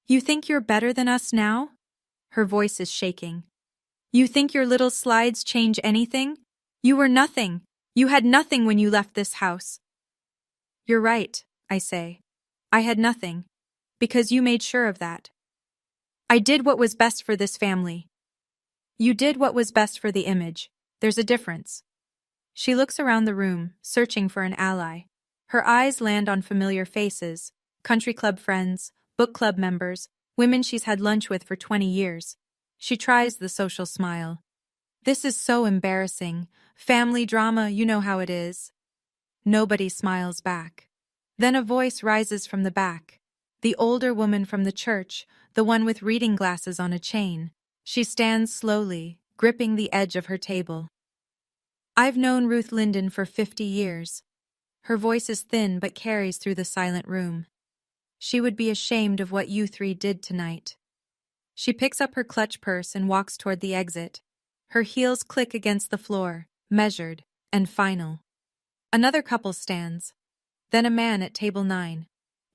You think you're better than us now? Her voice is shaking. You think your little slides change anything? You were nothing. You had nothing when you left this house. You're right, I say. I had nothing. Because you made sure of that. I did what was best for this family. You did what was best for the image. There's a difference. She looks around the room, searching for an ally. Her eyes land on familiar faces, country club friends, book club members, women she's had lunch with for 20 years. She tries the social smile. This is so embarrassing. Family drama, you know how it is. Nobody smiles back. Then a voice rises from the back. The older woman from the church, the one with reading glasses on a chain. She stands slowly, gripping the edge of her table. I've known Ruth Linden for 50 years. Her voice is thin but carries through the silent room. She would be ashamed of what you three did tonight. She picks up her clutch purse and walks toward the exit. Her heels click against the floor, measured and final. Another couple stands. Then a man at table 9.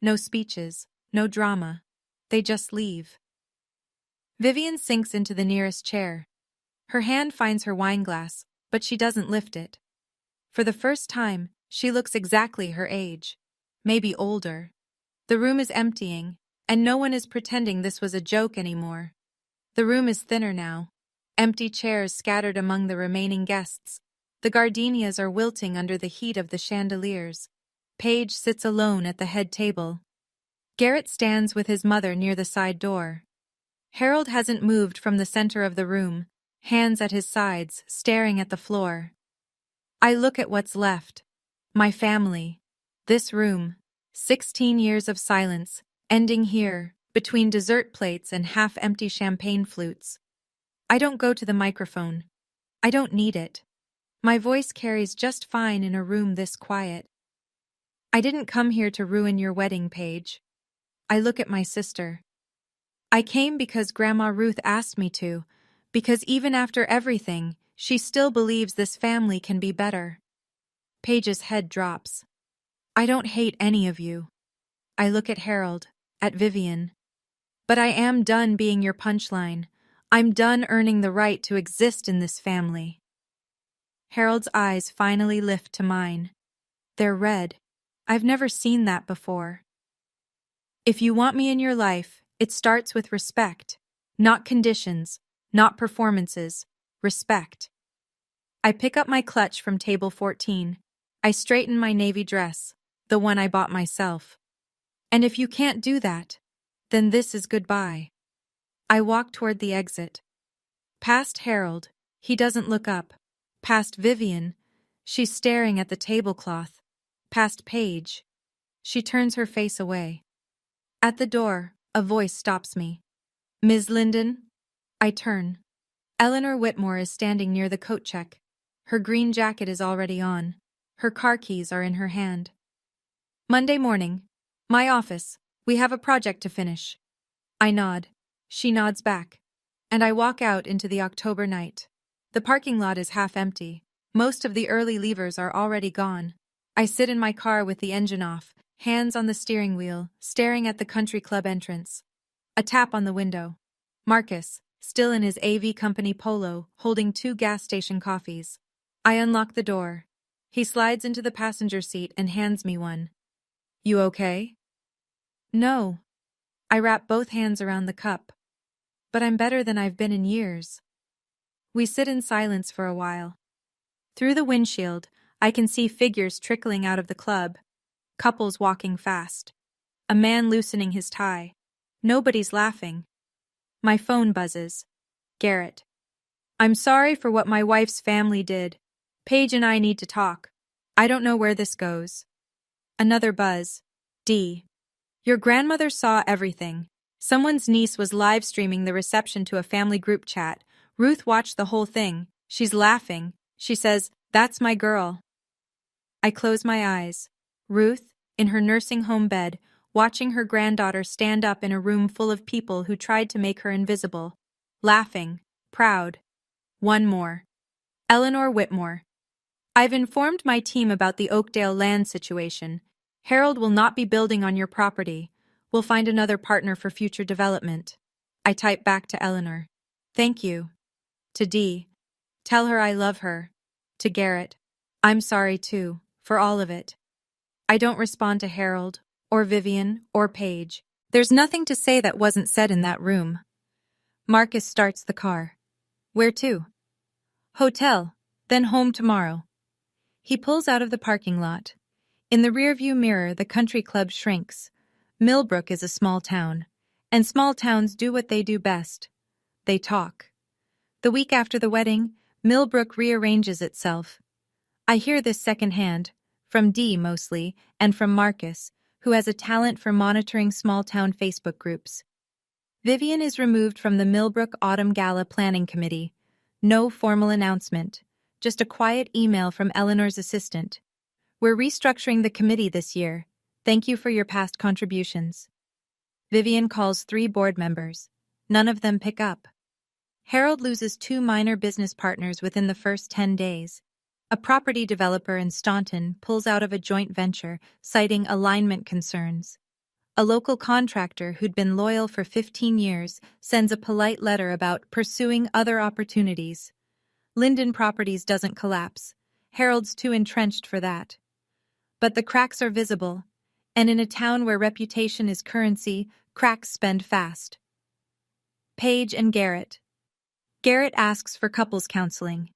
No speeches, no drama. They just leave. Vivian sinks into the nearest chair. Her hand finds her wineglass, but she doesn't lift it. For the first time, she looks exactly her age. Maybe older. The room is emptying, and no one is pretending this was a joke anymore. The room is thinner now. Empty chairs scattered among the remaining guests. The gardenias are wilting under the heat of the chandeliers. Paige sits alone at the head table. Garrett stands with his mother near the side door. Harold hasn't moved from the center of the room, hands at his sides, staring at the floor. I look at what's left. My family. This room. 16 years of silence, ending here, between dessert plates and half-empty champagne flutes. I don't go to the microphone. I don't need it. My voice carries just fine in a room this quiet. I didn't come here to ruin your wedding, Paige. I look at my sister. I came because Grandma Ruth asked me to, because even after everything, she still believes this family can be better. Paige's head drops. I don't hate any of you. I look at Harold, at Vivian. But I am done being your punchline. I'm done earning the right to exist in this family. Harold's eyes finally lift to mine. They're red. I've never seen that before. If you want me in your life, it starts with respect. Not conditions, not performances. Respect. I pick up my clutch from table 14. I straighten my navy dress, the one I bought myself. And if you can't do that, then this is goodbye. I walk toward the exit. Past Harold, he doesn't look up. Past Vivian, she's staring at the tablecloth. Past Paige, she turns her face away. At the door, a voice stops me. Ms. Linden? I turn. Eleanor Whitmore is standing near the coat check. Her green jacket is already on. Her car keys are in her hand. Monday morning. My office. We have a project to finish. I nod. She nods back. And I walk out into the October night. The parking lot is half empty. Most of the early leavers are already gone. I sit in my car with the engine off, hands on the steering wheel, staring at the country club entrance. A tap on the window. Marcus, still in his AV company polo, holding 2 gas station coffees. I unlock the door. He slides into the passenger seat and hands me one. You okay? No. I wrap both hands around the cup. But I'm better than I've been in years. We sit in silence for a while. Through the windshield, I can see figures trickling out of the club. Couples walking fast. A man loosening his tie. Nobody's laughing. My phone buzzes. Garrett. I'm sorry for what my wife's family did. Paige and I need to talk. I don't know where this goes. Another buzz. D. Your grandmother saw everything. Someone's niece was live streaming the reception to a family group chat. Ruth watched the whole thing. She's laughing. She says, "That's my girl." I close my eyes. Ruth, in her nursing home bed, watching her granddaughter stand up in a room full of people who tried to make her invisible. Laughing. Proud. One more. Eleanor Whitmore. I've informed my team about the Oakdale land situation. Harold will not be building on your property. We'll find another partner for future development. I type back to Eleanor. Thank you. To Dee. Tell her I love her. To Garrett. I'm sorry too, for all of it. I don't respond to Harold, or Vivian, or Paige. There's nothing to say that wasn't said in that room. Marcus starts the car. Where to? Hotel, then home tomorrow. He pulls out of the parking lot. In the rearview mirror, the country club shrinks. Millbrook is a small town, and small towns do what they do best. They talk. The week after the wedding, Millbrook rearranges itself. I hear this secondhand, from Dee mostly, and from Marcus, who has a talent for monitoring small-town Facebook groups. Vivian is removed from the Millbrook Autumn Gala Planning Committee. No formal announcement, just a quiet email from Eleanor's assistant. We're restructuring the committee this year. Thank you for your past contributions. Vivian calls 3 board members. None of them pick up. Harold loses 2 minor business partners within the first 10 days. A property developer in Staunton pulls out of a joint venture, citing alignment concerns. A local contractor who'd been loyal for 15 years sends a polite letter about pursuing other opportunities. Linden Properties doesn't collapse. Harold's too entrenched for that. But the cracks are visible, and in a town where reputation is currency, cracks spend fast. Paige and Garrett. Garrett asks for couples counseling.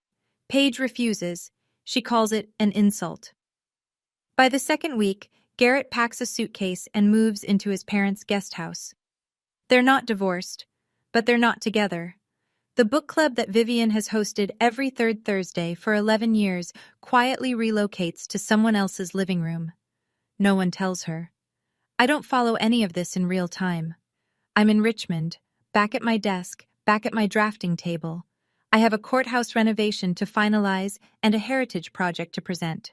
Paige refuses. She calls it an insult. By the second week, Garrett packs a suitcase and moves into his parents' guest house. They're not divorced, but they're not together. The book club that Vivian has hosted every third Thursday for 11 years quietly relocates to someone else's living room. No one tells her. I don't follow any of this in real time. I'm in Richmond, back at my desk, back at my drafting table. I have a courthouse renovation to finalize and a heritage project to present.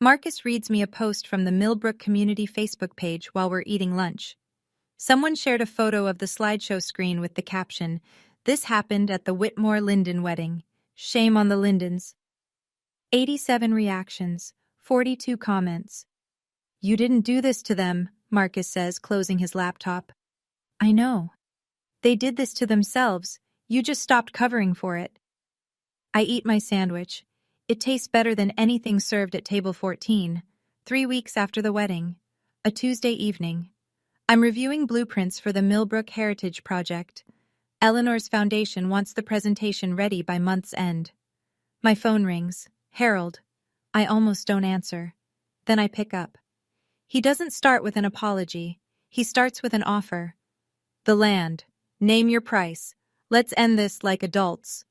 Marcus reads me a post from the Millbrook Community Facebook page while we're eating lunch. Someone shared a photo of the slideshow screen with the caption, "This happened at the Whitmore-Linden wedding. Shame on the Lindens." 87 reactions, 42 comments. You didn't do this to them, Marcus says, closing his laptop. I know. They did this to themselves. You just stopped covering for it. I eat my sandwich. It tastes better than anything served at table 14, 3 weeks after the wedding, a Tuesday evening. I'm reviewing blueprints for the Millbrook Heritage Project. Eleanor's foundation wants the presentation ready by month's end. My phone rings. Harold. I almost don't answer. Then I pick up. He doesn't start with an apology. He starts with an offer. The land. Name your price. Let's end this like adults.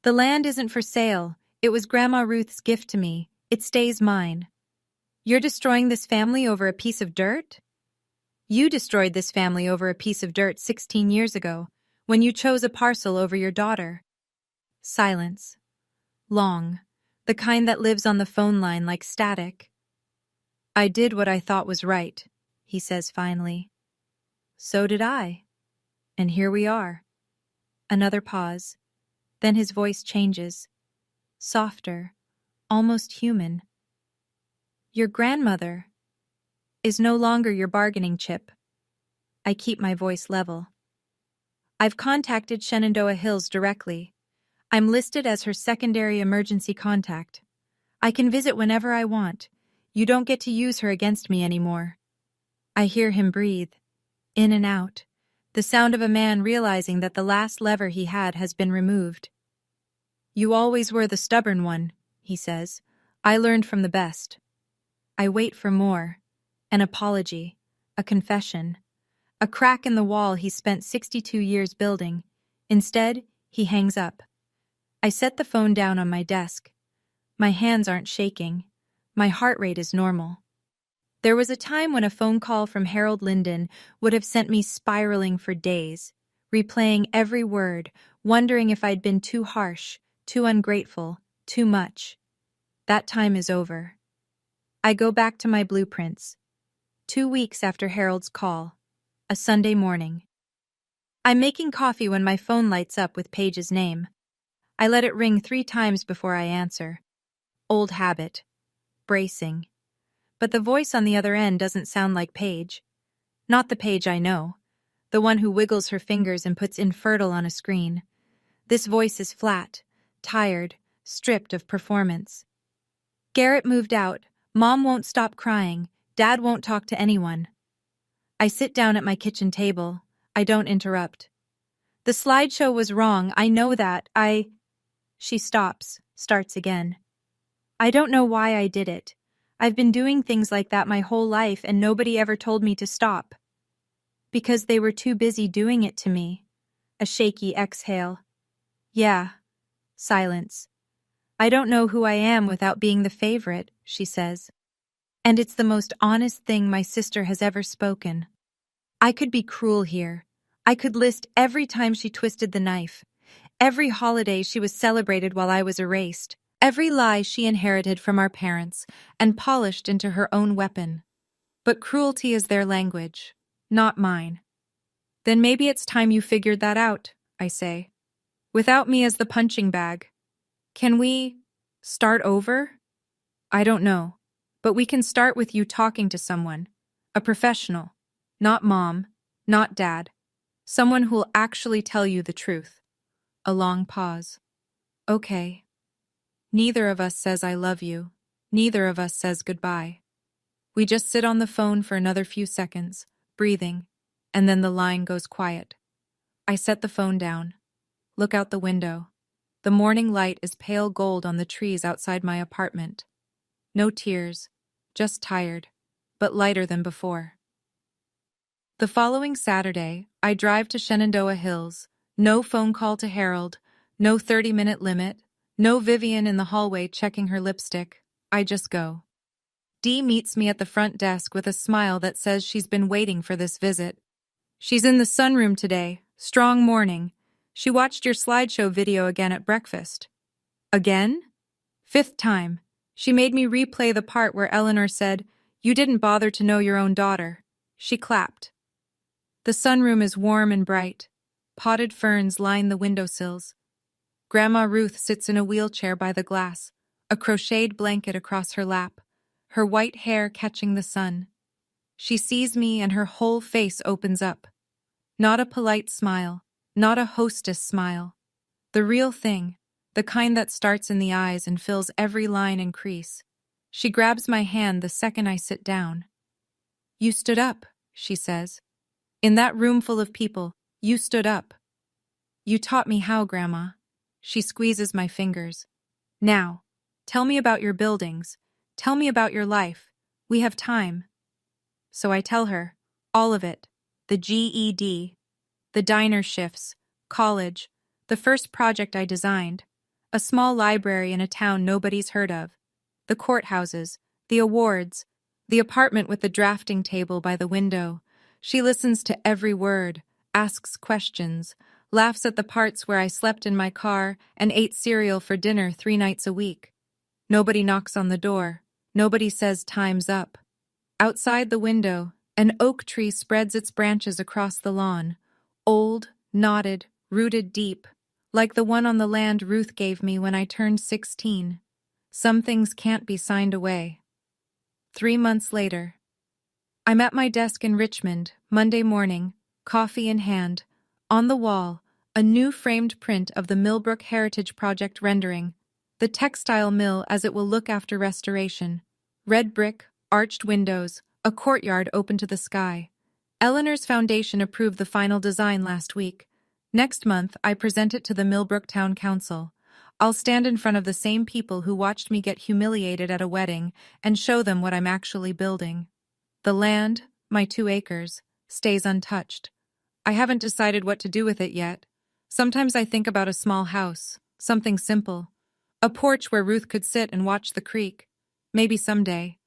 The land isn't for sale. It was Grandma Ruth's gift to me. It stays mine. You're destroying this family over a piece of dirt? You destroyed this family over a piece of dirt 16 years ago, when you chose a parcel over your daughter. Silence. Long. The kind that lives on the phone line like static. I did what I thought was right, he says finally. So did I. And here we are. Another pause. Then his voice changes. Softer, almost human. Your grandmother is no longer your bargaining chip. I keep my voice level. I've contacted Shenandoah Hills directly. I'm listed as her secondary emergency contact. I can visit whenever I want. You don't get to use her against me anymore. I hear him breathe, in and out, the sound of a man realizing that the last lever he had has been removed. You always were the stubborn one, he says. I learned from the best. I wait for more. An apology. A confession. A crack in the wall he spent 62 years building. Instead, he hangs up. I set the phone down on my desk. My hands aren't shaking. My heart rate is normal. There was a time when a phone call from Harold Linden would have sent me spiraling for days, replaying every word, wondering if I'd been too harsh, too ungrateful, too much. That time is over. I go back to my blueprints. 2 weeks after Harold's call. A Sunday morning. I'm making coffee when my phone lights up with Paige's name. I let it ring 3 times before I answer. Old habit. Bracing. But the voice on the other end doesn't sound like Paige. Not the Paige I know. The one who wiggles her fingers and puts infertile on a screen. This voice is flat, tired, stripped of performance. Garrett moved out. Mom won't stop crying. Dad won't talk to anyone. I sit down at my kitchen table. I don't interrupt. The slideshow was wrong. I know that. She stops, starts again. I don't know why I did it. I've been doing things like that my whole life and nobody ever told me to stop. Because they were too busy doing it to me. A shaky exhale. Yeah. Silence. I don't know who I am without being the favorite, she says. And it's the most honest thing my sister has ever spoken. I could be cruel here. I could list every time she twisted the knife, every holiday she was celebrated while I was erased, every lie she inherited from our parents and polished into her own weapon. But cruelty is their language, not mine. Then maybe it's time you figured that out, I say. Without me as the punching bag. Can we start over? I don't know, but we can start with you talking to someone, a professional, not mom, not dad, someone who'll actually tell you the truth. A long pause. Okay. Neither of us says I love you. Neither of us says goodbye. We just sit on the phone for another few seconds, breathing, and then the line goes quiet. I set the phone down. Look out the window. The morning light is pale gold on the trees outside my apartment. No tears, just tired, but lighter than before. The following Saturday, I drive to Shenandoah Hills. No phone call to Harold, no 30-minute limit, no Vivian in the hallway checking her lipstick. I just go. Dee meets me at the front desk with a smile that says she's been waiting for this visit. She's in the sunroom today, strong morning. She watched your slideshow video again at breakfast. Again? 5th time. She made me replay the part where Eleanor said, "You didn't bother to know your own daughter." She clapped. The sunroom is warm and bright. Potted ferns line the windowsills. Grandma Ruth sits in a wheelchair by the glass, a crocheted blanket across her lap, her white hair catching the sun. She sees me and her whole face opens up. Not a polite smile, not a hostess smile. The real thing, the kind that starts in the eyes and fills every line and crease. She grabs my hand the second I sit down. "You stood up," she says. "In that room full of people, you stood up." "You taught me how, Grandma." She squeezes my fingers. "Now, tell me about your buildings. Tell me about your life. We have time." So I tell her, all of it. The GED, the diner shifts, college, the first project I designed, a small library in a town nobody's heard of, the courthouses, the awards, the apartment with the drafting table by the window. She listens to every word, asks questions, laughs at the parts where I slept in my car and ate cereal for dinner 3 nights a week. Nobody knocks on the door. Nobody says time's up. Outside the window, an oak tree spreads its branches across the lawn, old, knotted, rooted deep, like the one on the land Ruth gave me when I turned 16. Some things can't be signed away. 3 months later. I'm at my desk in Richmond, Monday morning, coffee in hand. On the wall, a new framed print of the Millbrook Heritage Project rendering, the textile mill as it will look after restoration. Red brick, arched windows, a courtyard open to the sky. Eleanor's foundation approved the final design last week. Next month, I present it to the Millbrook Town Council. I'll stand in front of the same people who watched me get humiliated at a wedding and show them what I'm actually building. The land, my 2 acres, stays untouched. I haven't decided what to do with it yet. Sometimes I think about a small house, something simple. A porch where Ruth could sit and watch the creek. Maybe someday.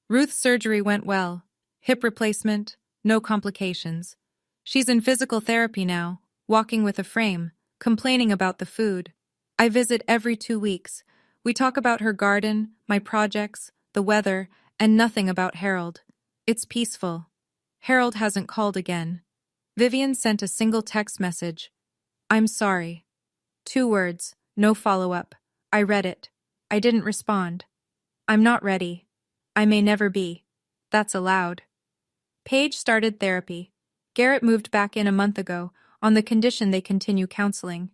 Ruth's surgery went well. Hip replacement, no complications. She's in physical therapy now, walking with a frame, complaining about the food. I visit every 2 weeks. We talk about her garden, my projects, the weather, and nothing about Harold. It's peaceful. Harold hasn't called again. Vivian sent a single text message. I'm sorry. 2 words, no follow-up. I read it. I didn't respond. I'm not ready. I may never be. That's allowed. Paige started therapy. Garrett moved back in a month ago, on the condition they continue counseling.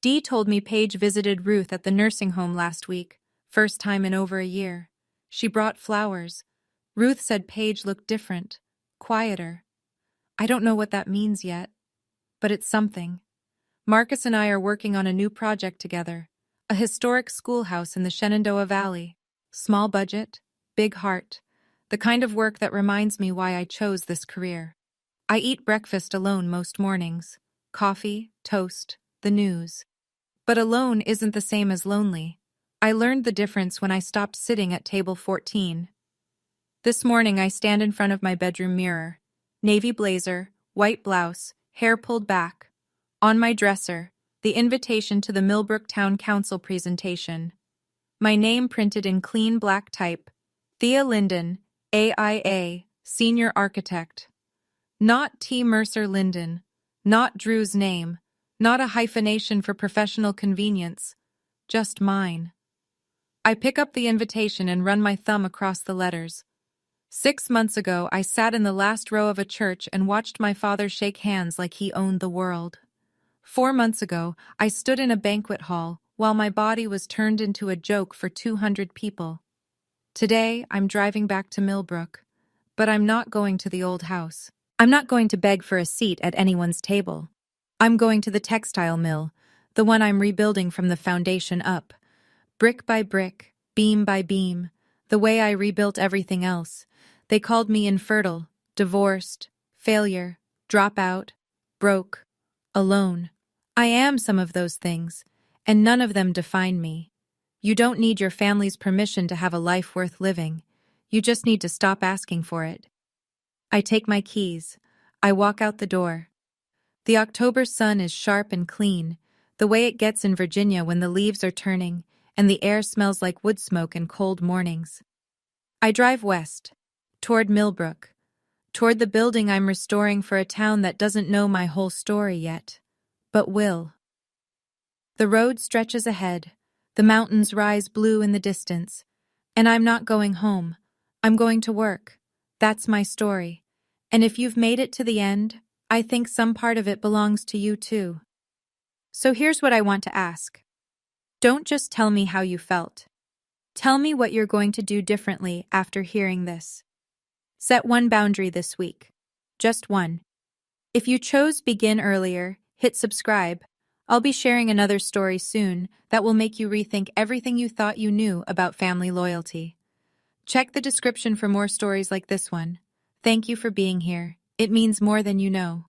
Dee told me Paige visited Ruth at the nursing home last week, first time in over a year. She brought flowers. Ruth said Paige looked different, quieter. I don't know what that means yet, but it's something. Marcus and I are working on a new project together, a historic schoolhouse in the Shenandoah Valley. Small budget, big heart, the kind of work that reminds me why I chose this career. I eat breakfast alone most mornings. Coffee, toast, the news. But alone isn't the same as lonely. I learned the difference when I stopped sitting at table 14. This morning I stand in front of my bedroom mirror. Navy blazer, white blouse, hair pulled back. On my dresser, the invitation to the Millbrook Town Council presentation. My name printed in clean black type. Thea Linden, AIA, Senior Architect. Not T. Mercer Linden. Not Drew's name. Not a hyphenation for professional convenience. Just mine. I pick up the invitation and run my thumb across the letters. 6 months ago, I sat in the last row of a church and watched my father shake hands like he owned the world. 4 months ago, I stood in a banquet hall while my body was turned into a joke for 200 people. Today, I'm driving back to Millbrook, but I'm not going to the old house. I'm not going to beg for a seat at anyone's table. I'm going to the textile mill, the one I'm rebuilding from the foundation up. Brick by brick, beam by beam, the way I rebuilt everything else. They called me infertile, divorced, failure, dropout, broke, alone. I am some of those things, and none of them define me. You don't need your family's permission to have a life worth living. You just need to stop asking for it. I take my keys. I walk out the door. The October sun is sharp and clean, the way it gets in Virginia when the leaves are turning and the air smells like wood smoke in cold mornings. I drive west, toward Millbrook, toward the building I'm restoring for a town that doesn't know my whole story yet, but will. The road stretches ahead, the mountains rise blue in the distance, and I'm not going home. I'm going to work. That's my story. And if you've made it to the end, I think some part of it belongs to you too. So here's what I want to ask. Don't just tell me how you felt. Tell me what you're going to do differently after hearing this. Set one boundary this week. Just one. If you chose begin earlier, hit subscribe. I'll be sharing another story soon that will make you rethink everything you thought you knew about family loyalty. Check the description for more stories like this one. Thank you for being here. It means more than you know.